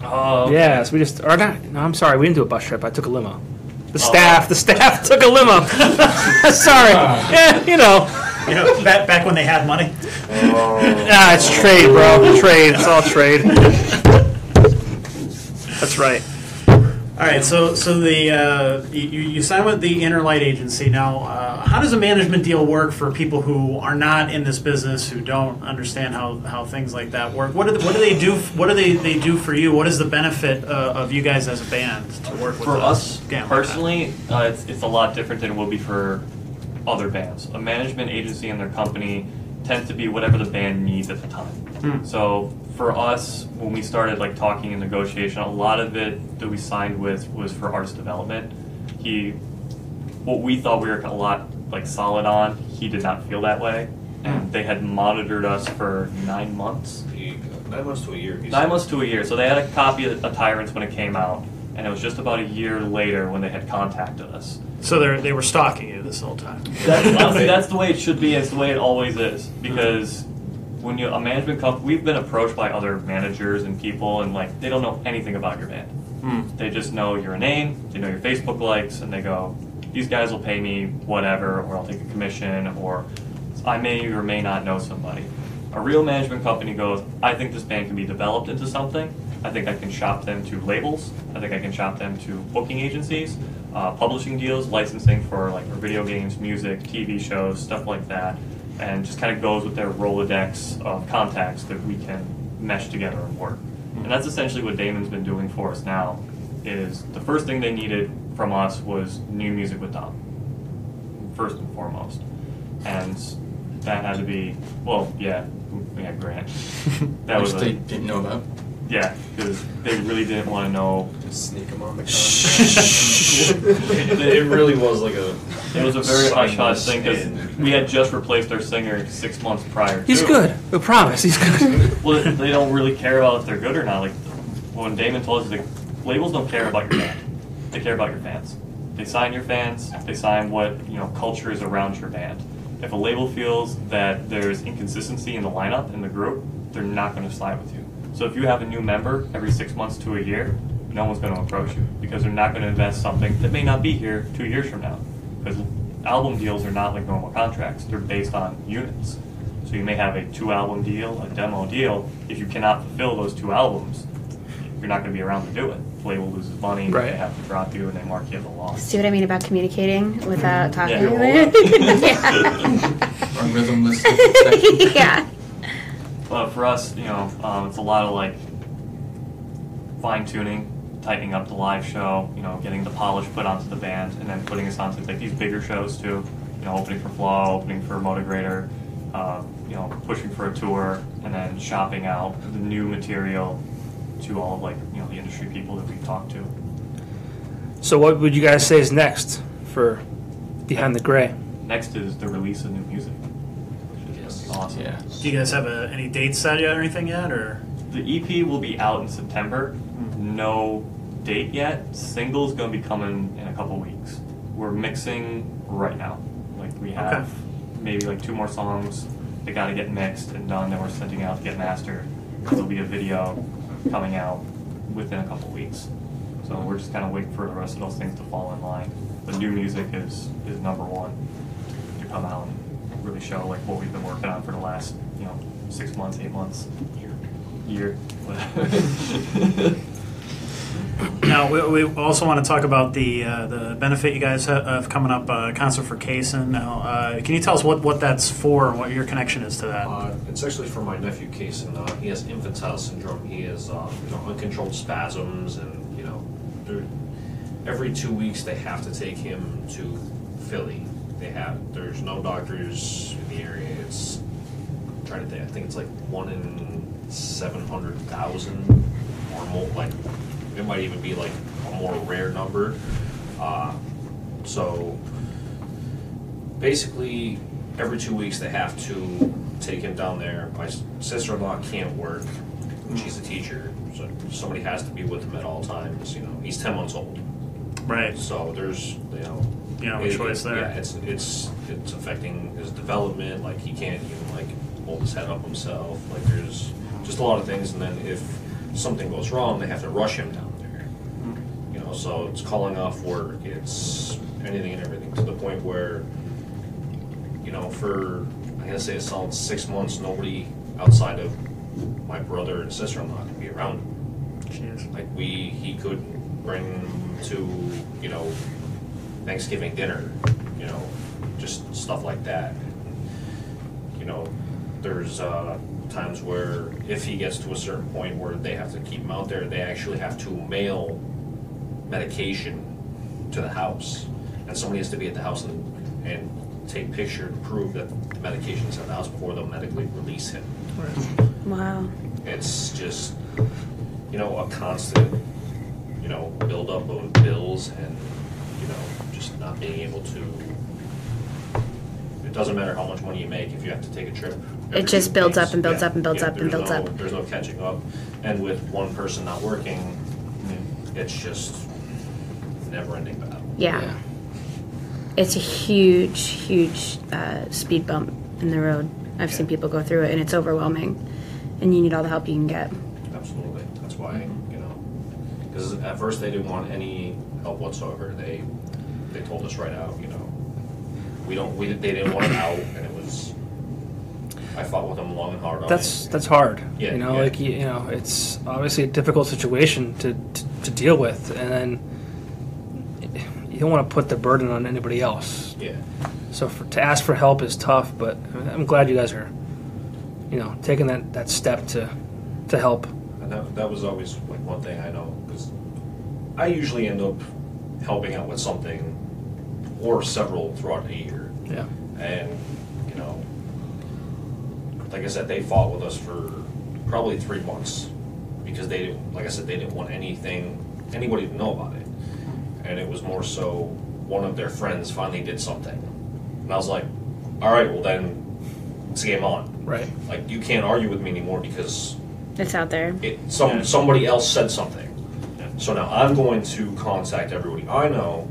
Oh. Okay. Yeah, so we just or not. No, I'm sorry, we didn't do a bus trip. I took a limo. The staff took a limo. Sorry. Yeah, You know, back when they had money. Ah, it's trade, bro. Trade. It's all trade. That's right. All right, so the you sign with the Inner Light Agency now. How does a management deal work for people who are not in this business, who don't understand how things like that work? What do they do? What do they do for you? What is the benefit of you guys as a band to work with For us band like personally, it's a lot different than it will be for other bands. A management agency and their company tends to be whatever the band needs at the time. So for us, when we started like talking and negotiation, a lot of it that we signed with was for artist development. What we thought we were a lot like solid on, he did not feel that way, and they had monitored us for 9 months. 9 months to a year. 9 months to a year. So they had a copy of Tyrants when it came out, and it was just about a year later when they had contacted us. So they were stalking you this whole time. That's the way it should be. It's the way it always is. Because when a management company, we've been approached by other managers and people, and like they don't know anything about your band. They just know your name, they know your Facebook likes, and they go, "These guys will pay me whatever, or I'll take a commission, or I may or may not know somebody." A real management company goes, "I think this band can be developed into something. I think I can shop them to labels. I think I can shop them to booking agencies, publishing deals, licensing for like video games, music, TV shows, stuff like that." And just kind of goes with their Rolodex of contacts that we can mesh together and work. And that's essentially what Damon's been doing for us now, is the first thing they needed from us was new music with Dom, first and foremost. And that had to be, well, yeah, we had Grant. That Which was they didn't know about. Yeah, because they really didn't want to know. Sneak them on the It really was like a... It was a very hush-hush Signless thing, because and- we had just replaced our singer 6 months prior. He's too. good. We promise. He's good. Well, they don't really care about if they're good or not. Like when Damon told us, the labels don't care about your band; they care about your fans. They sign your fans. They sign what culture is around your band. If a label feels that there's inconsistency in the lineup in the group, they're not going to slide with you. So if you have a new member every 6 months to a year, no one's going to approach you because they're not going to invest something that may not be here 2 years from now. Because album deals are not like normal contracts; they're based on units. So you may have a 2-album deal, a demo deal. If you cannot fulfill those 2 albums, you're not going to be around to do it. The label loses money, Right. they have to drop you, and they mark you as a loss. See what I mean about communicating without talking? Yeah. Or rhythmless section. Yeah. But for us, it's a lot of like fine-tuning, tightening up the live show, getting the polish put onto the band, and then putting us onto like these bigger shows too. Opening for Flaw, opening for Motograder, pushing for a tour, and then shopping out the new material to all of the industry people that we've talked to. So what would you guys say is next for Behind the Gray? Next is the release of new music, which is awesome. Yeah. Do you guys have any dates set yet or anything yet, or? The EP will be out in September. No date yet. Single's going to be coming in a couple weeks. We're mixing right now. Like we have maybe like 2 more songs that got to get mixed and done that we're sending out to get mastered. there'll be a video coming out within a couple weeks. So we're just kind of waiting for the rest of those things to fall in line. The new music is number one to come out and really show like what we've been working on for the last 6 months, 8 months, year. Now, we also want to talk about the benefit you guys have coming up, concert for Casen. Now, can you tell us what that's for and what your connection is to that? It's actually for my nephew Casen. He has infantile syndrome. He has uncontrolled spasms, and every 2 weeks they have to take him to Philly. There's no doctors in the area. I'm trying to think. I think it's like 1 in 700,000 or more. Like it might even be like a more rare number. So basically, every 2 weeks they have to take him down there. My sister-in-law can't work. She's a teacher, so somebody has to be with him at all times. He's 10 months old. Right. So there's choice there. Yeah, it's affecting his development. Like he can't even like hold his head up himself. Like there's just a lot of things, and then if something goes wrong, they have to rush him down there. So it's calling off work. It's anything and everything to the point where for I gotta say a solid 6 months, nobody outside of my brother and sister-in-law could be around him. Jeez. Like he couldn't bring him to Thanksgiving dinner, just stuff like that. There's times where if he gets to a certain point where they have to keep him out there, they actually have to mail medication to the house, and somebody has to be at the house and take picture to prove that the medication is at the house before they'll medically release him. Wow. It's just a constant build up of bills, and just not being able to. It doesn't matter how much money you make if you have to take a trip. It just builds up and builds up and builds up and builds up. There's no catching up, and with one person not working, it's just never-ending battle. Yeah. It's a huge speed bump in the road. I've seen people go through it, and it's overwhelming, and you need all the help you can get. Absolutely. That's why, because at first they didn't want any help whatsoever. They told us right out, they didn't want it out, and it was. I fought with them long and hard on it. That's hard. Yeah. It's obviously a difficult situation to deal with, and then you don't want to put the burden on anybody else. Yeah. So to ask for help is tough, but I'm glad you guys are, taking that step to help. And that was always like one thing I know, because I usually end up helping out with something or several throughout the year. Yeah. And like I said, they fought with us for probably 3 months because they didn't want anybody to know about it. And it was more so one of their friends finally did something. And I was like, all right, well then it's game on. Right. Like you can't argue with me anymore because it's out there. Somebody else said something. So now I'm going to contact everybody I know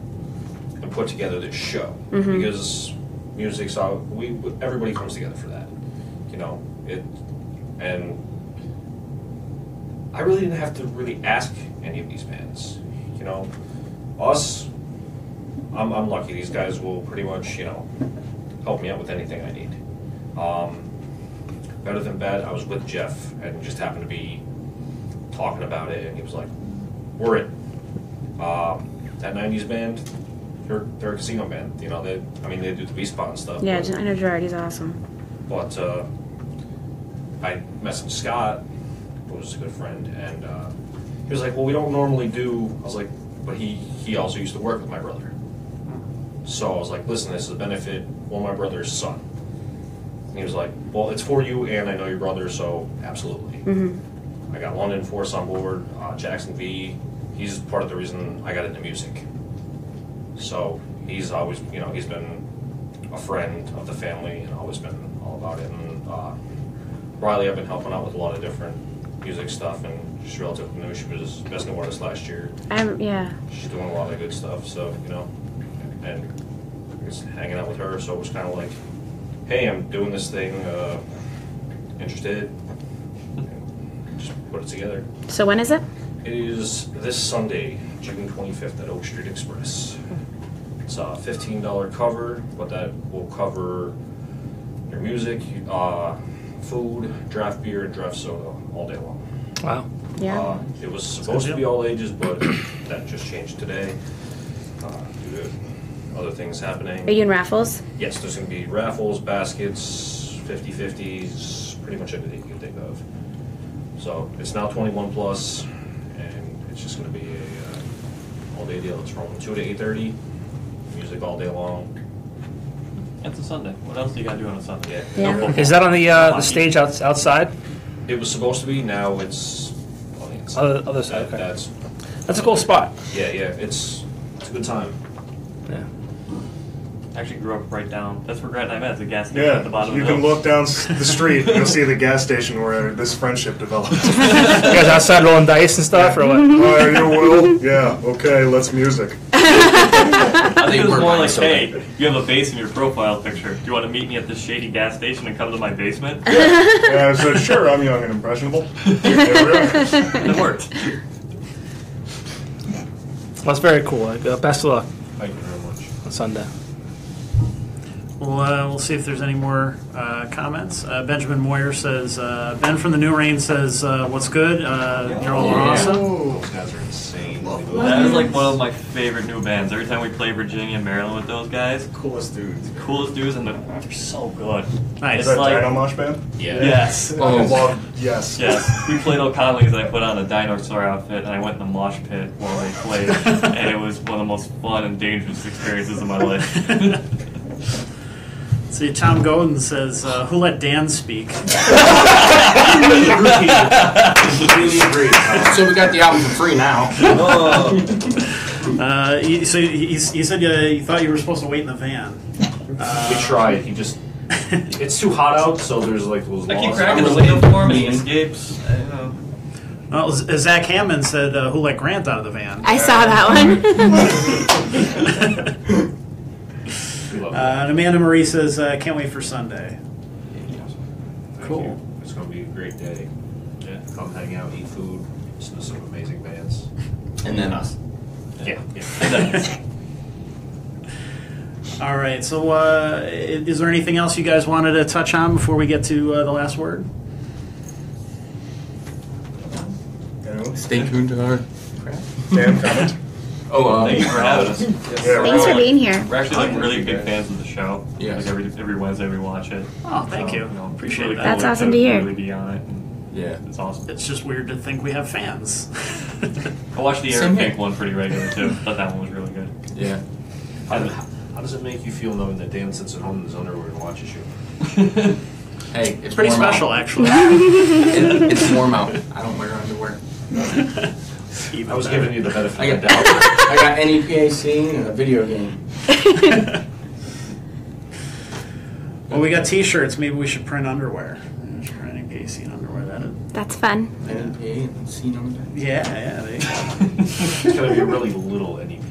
and put together this show. Mm-hmm. Because music's everybody comes together for that. And I really didn't have to really ask any of these bands. Us, I'm lucky. These guys will pretty much, help me out with anything I need. Better Than Bad, I was with Jeff and just happened to be talking about it, and he was like, we're in. That 90s band, they're a casino band. They do the V-Spot and stuff. Yeah, I know Gerard, he's awesome. But I messaged Scott, who was a good friend, and he was like, well, we don't normally do. I was like, but he also used to work with my brother. So I was like, listen, this is a benefit for my brother's son. And he was like, well, it's for you, and I know your brother, so absolutely. Mm-hmm. I got London Force on board, Jackson V. He's part of the reason I got into music. So he's always, he's been a friend of the family and always been all about it. And Riley, I've been helping out with a lot of different music stuff, and she's relatively new. She was Best New Artist last year. Yeah. She's doing a lot of good stuff, so, and just hanging out with her, so it was kind of like, hey, I'm doing this thing, interested? put it together. So when is it? It is this Sunday, June 25th at Oak Street Express. It's a $15 cover, but that will cover your music, food, draft beer, and draft soda all day long. Wow. Yeah. It was supposed to be all ages, but that just changed today due to other things happening. Are you in raffles? Yes, there's going to be raffles, baskets, 50-50s, pretty much anything you can think of. So it's now 21 plus, and it's just going to be a all-day deal. It's from 2 to 8:30, music all day long. It's a Sunday. What else do you got to do on a Sunday? Yeah. No Is that on the stage outside? It was supposed to be. Now it's on the inside. Other side. Okay. That's a cool spot. Yeah. It's a good time. Yeah. I actually grew up right down. That's where Grant and I met. The gas station Yeah, at the bottom you of the can hill. look down the street and you'll see the gas station where this friendship developed. You guys outside rolling dice and stuff, or what? Oh, you will? Yeah, okay, let's music. I think it was more like, hey, you have a bass in your profile picture. Do you want to meet me at this shady gas station and come to my basement? Yeah, I said, sure, I'm young and impressionable. There we are. And it worked. Well, that's very cool. Best of luck Thank you very much. on Sunday. We'll see if there's any more comments. Benjamin Moyer says, Ben from the New Rain says, what's good? You're all awesome. Those guys are insane. That is like one of my favorite new bands. Every time we play Virginia and Maryland with those guys, Coolest dudes. and they're so good. Nice. Is It's that like, Dino Mosh Band? Yeah. yes. Yes. Yes, we played O'Connelly's and I put on a dinosaur outfit and I went in the mosh pit while they played, and it was one of the most fun and dangerous experiences of my life. See, Tom Godin says, who let Dan speak? Really agree. So we got the album for free now. He said you thought you were supposed to wait in the van. We tried. He just. It's too hot out, so there's like those. I keep laws. cracking the window for him and he escapes. I don't know. Well, Zach Hammond said, who let Grant out of the van? I saw that one. We love And Amanda Marie says, can't wait for Sunday. Thank Cool. you. It's going to be a great day. Yeah. Come hang out, eat food, listen to some amazing bands. And then us. Yeah. All right, so is there anything else you guys wanted to touch on before we get to the last word? Stay tuned to our Dan, comment? Thank you for having us. Yeah, Thanks for being here. We're actually like really big fans of the show. Yes. Like every Wednesday we watch it. Oh, thank you. Appreciate that. That's awesome to hear. Really be on it. And Yeah. it's awesome. It's just weird to think we have fans. I watched the Same Eric here. Pink one pretty regular too. Thought that one was really good. Yeah. How does it make you feel knowing that Dan sits at home in his underwear and watches you? Hey, it's Pretty warm special, out. actually. It's warm out. I don't wear underwear. Even I was better. giving you the benefit I of the got doubt. I got NEPA Scene and a video game. Well, we got T-shirts. Maybe we should print underwear. Printing Casen underwear. That's fun. NEPA and Scene on the back. Yeah. There you go. It's going to be a really little NEPA.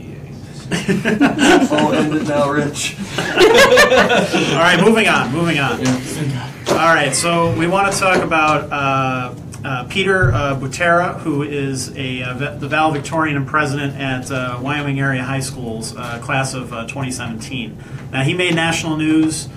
Oh, end it now, Rich. All right, moving on. Yeah. All right, so we want to talk about Peter Butera, who is the valedictorian and president at Wyoming Area High School's class of 2017. Now, he made national news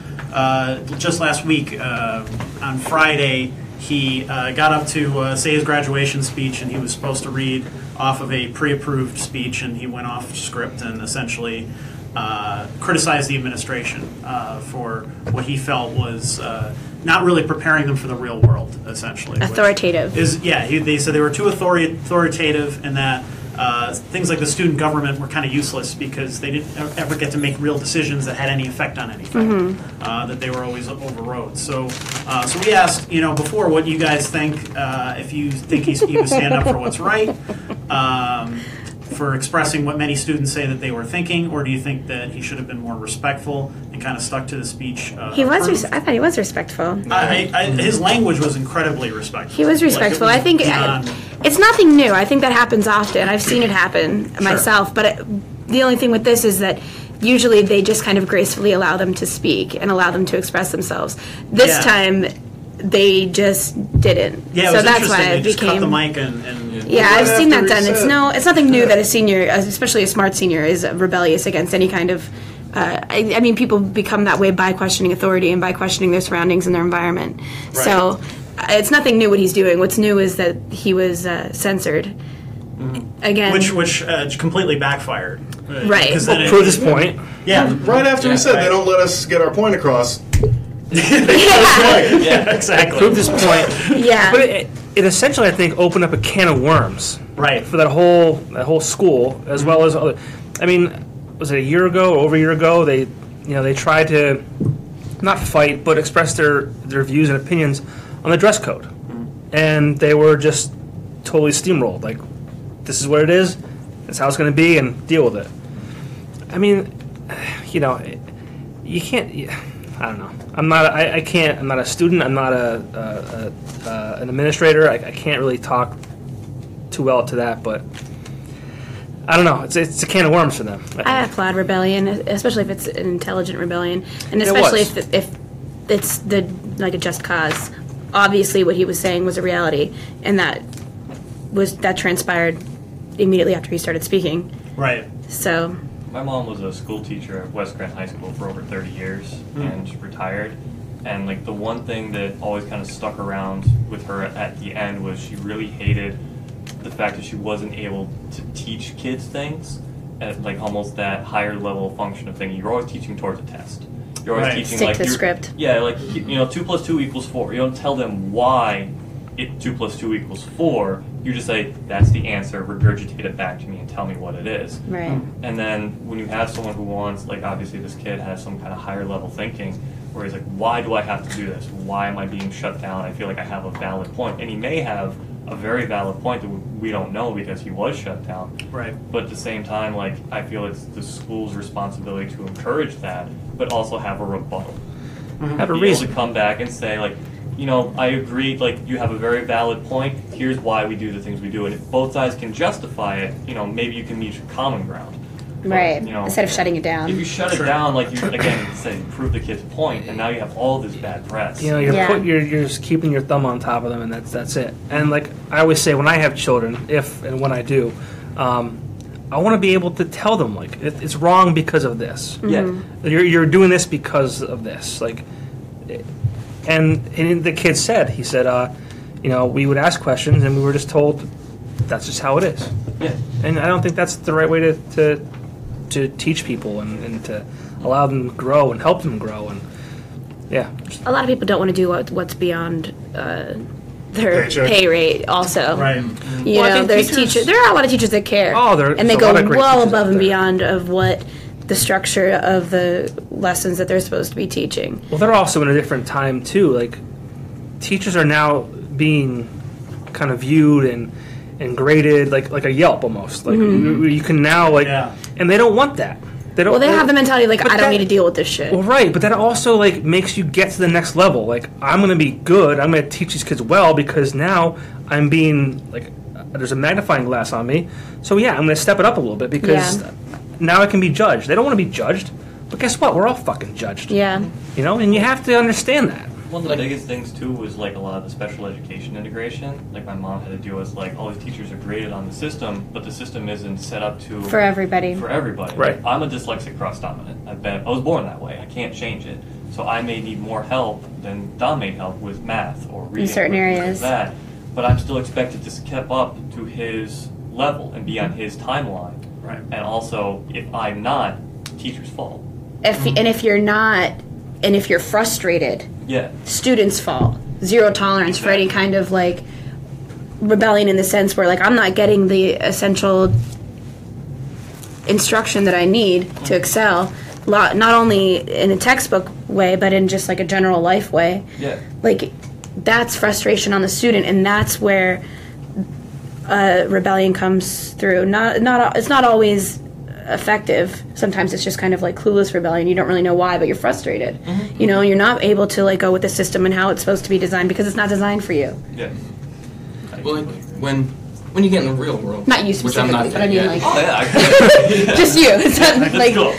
just last week. On Friday, he got up to say his graduation speech, and he was supposed to read off of a pre-approved speech, and he went off script and essentially criticized the administration for what he felt was not really preparing them for the real world, essentially. which Authoritative. They said they were too authoritative, and that things like the student government were kind of useless because they didn't ever get to make real decisions that had any effect on anything. That they were always overrode. So we asked, before, what you guys think. If you think he would stand up for what's right, for expressing what many students say that they were thinking, or do you think that he should have been more respectful and kind of stuck to the speech? He was. I thought he was respectful. His language was incredibly respectful. He was respectful. I think it's nothing new. I think that happens often. I've seen it happen myself. But the only thing with this is that usually they just kind of gracefully allow them to speak and allow them to express themselves. This time, they just didn't. Yeah, it so was that's interesting. why They it just cut became. the mic and Yeah, I've seen that done. reset. It's nothing new that a senior, especially a smart senior, is rebellious against any kind of. I mean, people become that way by questioning authority and by questioning their surroundings and their environment. Right. So it's nothing new what he's doing. What's new is that he was censored. Again, which completely backfired. Right. Because Well, then Prove this point. Yeah. Right after we said right. they don't let us get our point across. Yeah, exactly. Prove this point. yeah. But it essentially, I think, opened up a can of worms. Right. For that whole school, as well as other. I mean, was it a year ago or over a year ago? They tried to not fight, but express their views and opinions on the dress code, and they were just totally steamrolled. Like, this is what it is. That's how it's going to be, and deal with it. I mean, you can't. I don't know. I'm not. I can't. I'm not a student. I'm not an administrator. I can't really talk too well to that, but I don't know. It's a can of worms for them. I applaud rebellion, especially if it's an intelligent rebellion, and It especially was. if it's like a just cause. Obviously, what he was saying was a reality, and that transpired immediately after he started speaking. Right. So. My mom was a school teacher at West Scranton High School for over 30 years and she retired. And like the one thing that always kind of stuck around with her at the end was she really hated the fact that she wasn't able to teach kids things at like almost that higher level function of thing. You're always teaching towards a test. You're always Right. teaching Stick like to the script. Yeah, like 2 + 2 = 4. You don't tell them why 2 + 2 = 4. You just say, that's the answer, regurgitate it back to me and tell me what it is. Right. And then when you have someone who wants, like obviously this kid has some kind of higher level thinking, where he's like, why do I have to do this? Why am I being shut down? I feel like I have a valid point. And he may have a very valid point that we don't know because he was shut down. Right. But at the same time, like, I feel it's the school's responsibility to encourage that, but also have a rebuttal. Have a Be able reason. to come back and say, like, I agree, like, you have a very valid point. Here's why we do the things we do. And if both sides can justify it, maybe you can meet common ground. But, Right. Instead of shutting it down. If you shut it down, like, you, again, say, prove the kid's point, and now you have all this bad press. You're Yeah. you're just keeping your thumb on top of them, and that's it. And like I always say, when I have children, if and when I do, I want to be able to tell them like it's wrong because of this. Yeah. You're doing this because of this. Like, and the kid said, he said, we would ask questions, and we were just told that's just how it is. Yeah. And I don't think that's the right way to teach people and to allow them to grow and help them grow. And yeah. A lot of people don't want to do what's beyond their Paycheck. pay rate. Also, Right. You Well, I know, think there's teachers- teachers. There are a lot of teachers that care. Oh, and they there's a go lot of great well teachers above out and there. beyond of what the structure of the lessons that they're supposed to be teaching. Well, they're also in a different time too. Like, teachers are now being kind of viewed and graded like a Yelp almost. Like you can now Yeah. and they don't want that. They don't. Well, they have the mentality like, but I don't that- need to deal with this shit. Well, right, but that also like makes you get to the next level. Like, I'm going to be good. I'm going to teach these kids well because now I'm being like there's a magnifying glass on me. So yeah, I'm going to step it up a little bit because Yeah. now I can be judged. They don't want to be judged, but guess what? We're all fucking judged. Yeah. And you have to understand that. One of the biggest things too was like a lot of the special education integration. Like my mom had to deal with like all these teachers are graded on the system, but the system isn't set up to For everybody. For everybody. Right. Like, I'm a dyslexic cross dominant. I was born that way. I can't change it. So I may need more help than Dom may help with math or reading. certain or things areas. Like that. But I'm still expected to step up to his level and be on his timeline. Right. And also, if I'm not, teacher's fault. If you're not, and if you're frustrated, Yeah. students' fault. Zero tolerance for any kind of like rebellion in the sense where like I'm not getting the essential instruction that I need to excel, not only in a textbook way but in just like a general life way. Yeah. Like that's frustration on the student, and that's where rebellion comes through. It's not always effective. Sometimes it's just kind of like clueless rebellion. You don't really know why, but you're frustrated. You're not able to like go with the system and how it's supposed to be designed because it's not designed for you. Yeah. Well, like, when you get in the real world, Not you which I'm not specifically, but I there mean yet. like Oh yeah. just you. It's not That's like cool.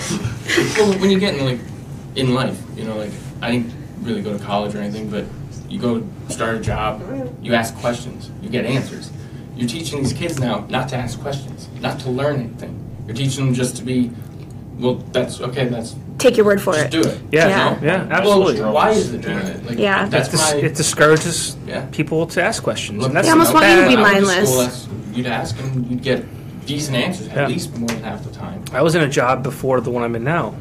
Well, when you get in in life, like I didn't really go to college or anything, but You go start a job, you ask questions, you get answers. You're teaching these kids now not to ask questions, not to learn anything. You're teaching them just to be, well, that's okay, that's... Take your word for just it. do it. Yeah, yeah, absolutely. Well, why is it doing it? Like, Yeah. It discourages people to ask questions. Look, And that's They almost want you to be I went mindless. school, you'd ask and you'd get decent answers, at least more than half the time. I was in a job before the one I'm in now,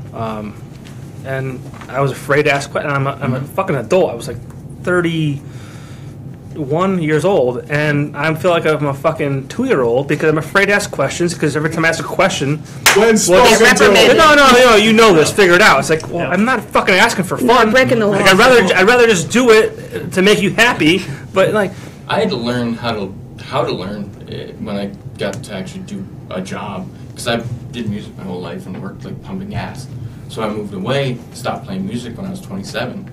and I was afraid to ask questions. I'm a fucking adult. I was like 31 years old, and I feel like I'm a fucking 2-year-old because I'm afraid to ask questions, because every time I ask a question, no, you know this, figure it out. It's like, well, I'm not fucking asking for fun. Breaking the law. Like, I'd rather just do it to make you happy, but like... I had to learn how to learn when I got to actually do a job, because I did music my whole life and worked like pumping gas. So I moved away, stopped playing music when I was 27,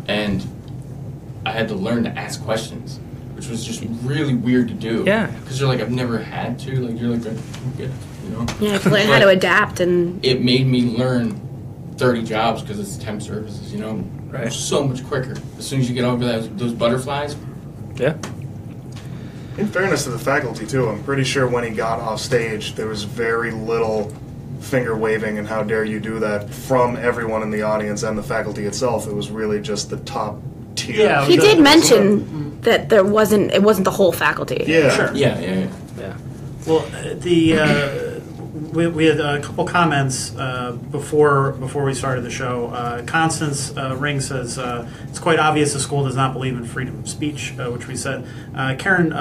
and I had to learn to ask questions, which was just really weird to do. Yeah. Because you're like, I've never had to. Like, you're like, I don't get it, you know? Yeah, to learn how to adapt. And it made me learn 30 jobs because it's temp services, you know? Right. So much quicker. As soon as you get over those butterflies. Yeah. In fairness to the faculty, too, I'm pretty sure when he got off stage, there was very little finger waving and how dare you do that from everyone in the audience and the faculty itself. It was really just the top tier. Yeah, he did mention that it wasn't the whole faculty. Yeah. Sure. Yeah. Well, we had a couple comments before we started the show. Constance Ring says, it's quite obvious the school does not believe in freedom of speech, which we said. Karen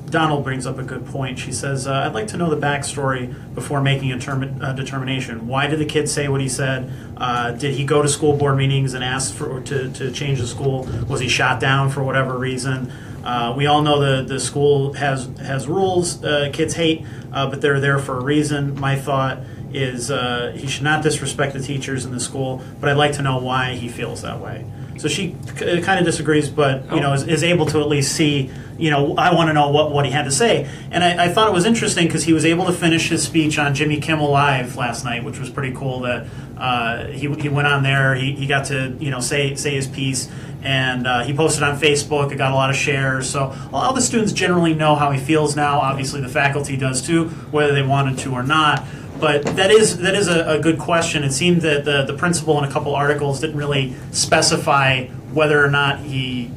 Donald brings up a good point. She says, I'd like to know the backstory before making a determination. Why did the kid say what he said? Did he go to school board meetings and ask to change the school? Was he shot down for whatever reason? We all know the school has rules kids hate, but they're there for a reason. My thought is he should not disrespect the teachers in the school, but I'd like to know why he feels that way. So she kind of disagrees, but is able to at least see. I want to know what he had to say, and I thought it was interesting because he was able to finish his speech on Jimmy Kimmel Live last night, which was pretty cool. That he went on there, he got to say his piece. And he posted on Facebook. It got a lot of shares. So all the students generally know how he feels now. Obviously, the faculty does too, whether they wanted to or not. But that is a good question. It seemed that the principal in a couple articles didn't really specify whether or not he,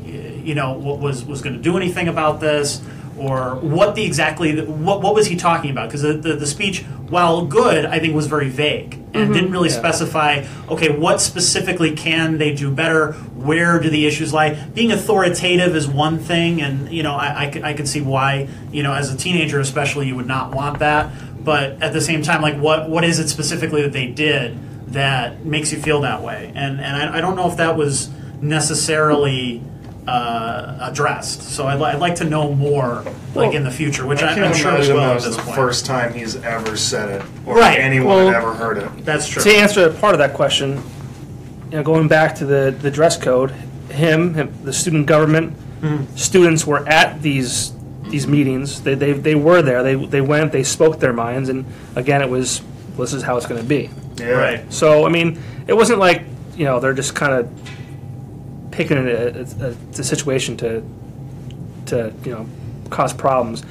was going to do anything about this, or what was he talking about? Because the speech, while good, I think was very vague and didn't really specify, okay, what specifically can they do better? Where do the issues lie? Being authoritative is one thing, and I could see why, as a teenager especially, you would not want that. But at the same time, like what is it specifically that they did that makes you feel that way? And I don't know if that was necessarily addressed. So I'd like to know more, in the future, which I'm sure we will at this point. The first time he's ever said it, or anyone had ever heard it. That's true. To answer part of that question, going back to the dress code, the student government, students were at these meetings. They were there. They went. They spoke their minds, and again, it was, this is how it's going to be. Yeah. Right. So I mean, it wasn't like they're just kind of picking a situation to cause problems.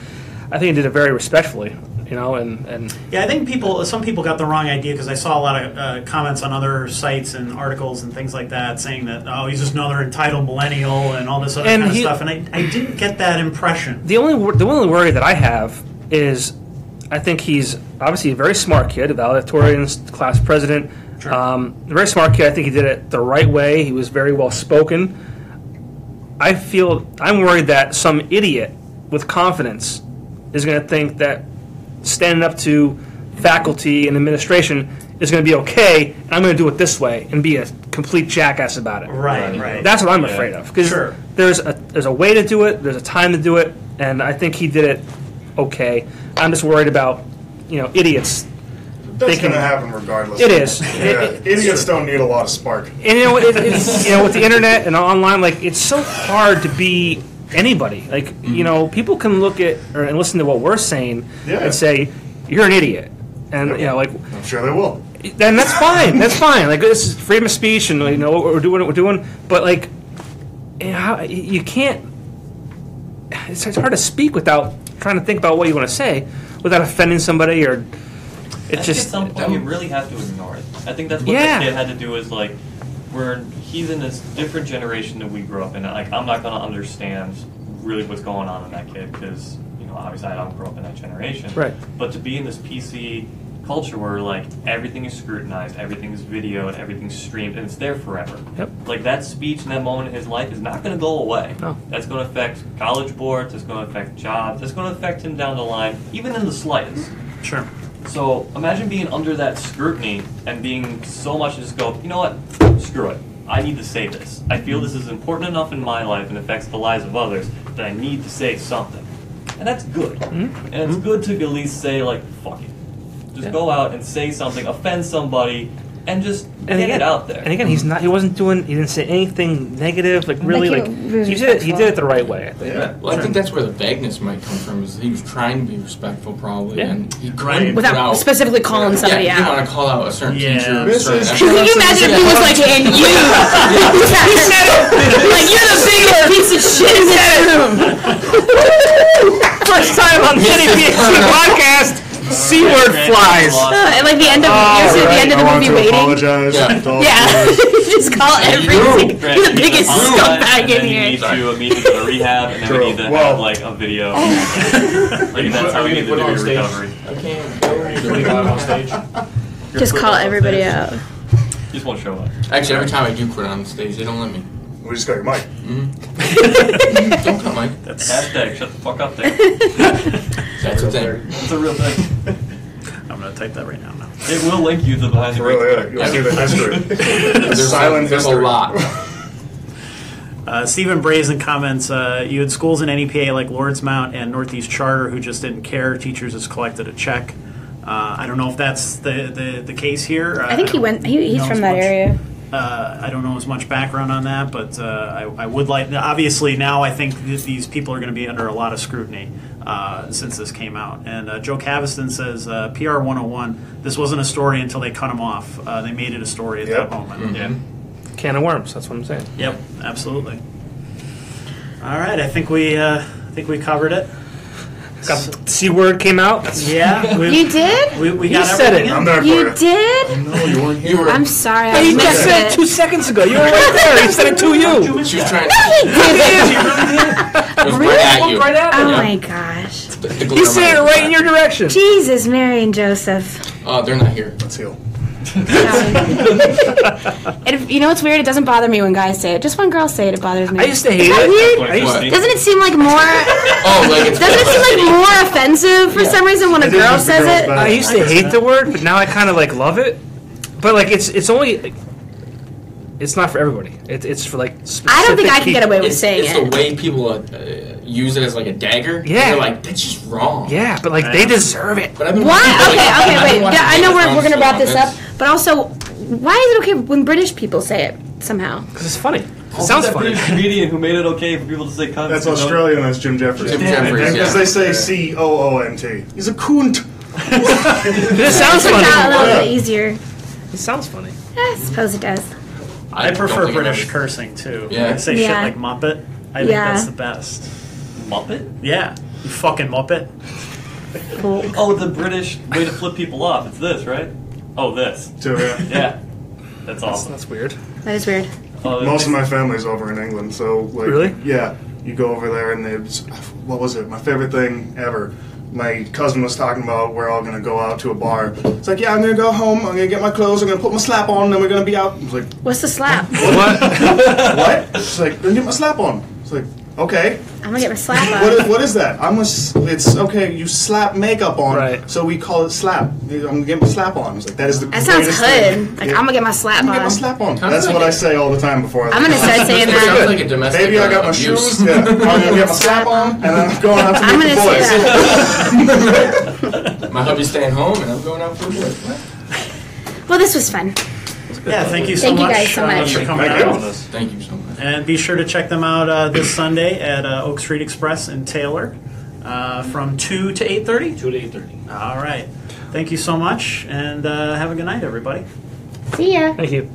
I think he did it very respectfully, and yeah, I think some people got the wrong idea, because I saw a lot of comments on other sites and articles and things like that saying that he's just another entitled millennial and all this other kind of stuff, and I didn't get that impression. The only worry that I have is I think he's obviously a very smart kid, a valedictorian, class president. Sure. Very smart kid. I think he did it the right way. He was very well spoken. I'm worried that some idiot with confidence is going to think that standing up to faculty and administration is going to be okay, and I'm going to do it this way and be a complete jackass about it. Right. That's what I'm afraid of, because there's a way to do it, there's a time to do it, and I think he did it okay. I'm just worried about idiots. That's going to happen regardless. It is. Idiots don't need a lot of spark. And it's, with the internet and online, it's so hard to be anybody. People can look at and listen to what we're saying and say, "You're an idiot," and I'm sure they will. Then that's fine. That's fine. This is freedom of speech, and what we're doing. But you can't. It's hard to speak without trying to think about what you want to say, without offending somebody or. It's just at some point you really have to ignore it. I think that's what the kid had to do. Is like, he's in this different generation that we grew up in. Like, I'm not gonna understand really what's going on in that kid because obviously I don't grow up in that generation. Right. But to be in this PC culture where like everything is scrutinized, everything's videoed, everything's streamed, and it's there forever. Yep. Like that speech in that moment in his life is not going to go away. No. That's going to affect college boards. It's going to affect jobs. It's going to affect him down the line, even in the slightest. Sure. So imagine being under that scrutiny and being so much to just go, you know what, screw it. I need to say this. I feel this is important enough in my life and affects the lives of others that I need to say something. And that's good. And it's good to at least say, like, fuck it. Just go out and say something, offend somebody, and just get it out there. And again, he didn't say anything negative, like really, he did it the right way, I think. Yeah. Well, I think that's where the vagueness might come from, is he was trying to be respectful, probably, and he couldn't without specifically calling somebody out. He didn't want to call out a certain teacher. Can you imagine if he was like, and you? Like, you're the biggest piece of shit in this room. First time on the NEPA Scene Podcast. C-word flies. And like the end of the end of the movie, waiting. Apologize. Yeah. Just call everything. You're the biggest scumbag in here. We need to immediately go to rehab, and then we need to have like a video. Like that's how we need to do your recovery. I can't go on stage. Just call everybody out. Just won't show up. Actually, every time I do quit on stage, they don't let me. We just got your mic. Don't cut Mike. That's hashtag shut the fuck up there. That's a thing. It's a real thing. I'm going to type that right now. It will link you to behind the Really, you'll see the history. There's Silent there's history. a lot. Stephen Brazen comments, you had schools in NEPA like Lordsmount and Northeast Charter who just didn't care. Teachers just collected a check. I don't know if that's the case here. I think he's from that area. I don't know as much background on that, but I would like. Obviously, now I think these people are going to be under a lot of scrutiny since this came out. And Joe Caviston says, PR 101, this wasn't a story until they cut him off. They made it a story at that moment. Yeah. Can of worms, that's what I'm saying. Yep, absolutely. All right, I think we covered it. C-word came out. Yeah. You did? We got said everything it. in. I'm there for You you. did? No, you weren't here. I'm sorry. I He just missed said it it. 2 seconds ago. You were right there. He said it to you. She was trying No, he didn't. It was right at you. Oh my gosh. He said it right in your direction. Jesus, Mary and Joseph. They're not here. Let's heal. And you know what's weird? It doesn't bother me when guys say it. Just when girls say it, it bothers me. I used to hate Is that it. weird? I used to, Doesn't it seem like more? Oh, like it's Doesn't it seem like more offensive for some reason when a It is girl just the says girls' it? bad. I used to hate the word, but now I kind of like love it. But like it's only. It's not for everybody. It's for like. I don't think I can get away with it's saying the it. way people use it as like a dagger. Yeah. They're like, that's just wrong. Yeah, but like they deserve it. But I've been Why? like, Okay, I've wait. been watching Yeah, I know Game of we're Thrones gonna wrap this so long. up, but also, why is it okay when British people say it somehow? Because it's funny. It Also, sounds that funny. British comedian who made it okay for people to say cunt. That's you know? Australian. That's Jim Jeffries. Jim Jeffries, Because yeah. they say C-O-O-N-T. He's a coont. It sounds It got a funny. little bit easier. It sounds funny. I suppose it does. I don't prefer think British I've cursing too. Yeah. I'd say Yeah. shit like Muppet. I think Yeah. that's the best. Muppet? Yeah, you fucking Muppet. Oh, the British way to flip people off. It's this, right? Oh, this. So, yeah. Yeah. That's awesome. That's weird. That is weird. Oh, Most of my family's over in England, so like, Really? yeah, you go over there and they, what was it? My favorite thing ever. My cousin was talking about we're all gonna go out to a bar. It's like, yeah, I'm gonna go home. I'm gonna get my clothes. I'm gonna put my slap on, and then we're gonna be out. I was like, What's the slap? What? what? It's like, then get my slap on. It's like, okay. I'm gonna get my slap on. What is that? It's okay. You slap makeup on, Right. so we call it slap. I'm gonna get my slap on. It's like that is the That sounds greatest hood. thing. Like, Yeah. I'm gonna get my slap I'm gonna get my on. slap on. Sounds That's like what I it. say all the time before. I'm gonna start saying It that. sounds like a domestic Baby, I got my abuse. shoes. Yeah, I'm gonna get my slap on, and then I'm going out to I'm meet gonna the say boys. that. My hubby's staying home, and I'm going out for a bit. Well, this was fun. Yeah, thank you so Thank you much. guys so much. For coming Thank you. out. Thank you so much. And be sure to check them out this Sunday at Oak Street Express in Taylor from 2 to 8:30. 2 to 8:30. All right. Thank you so much, and have a good night, everybody. See ya. Thank you.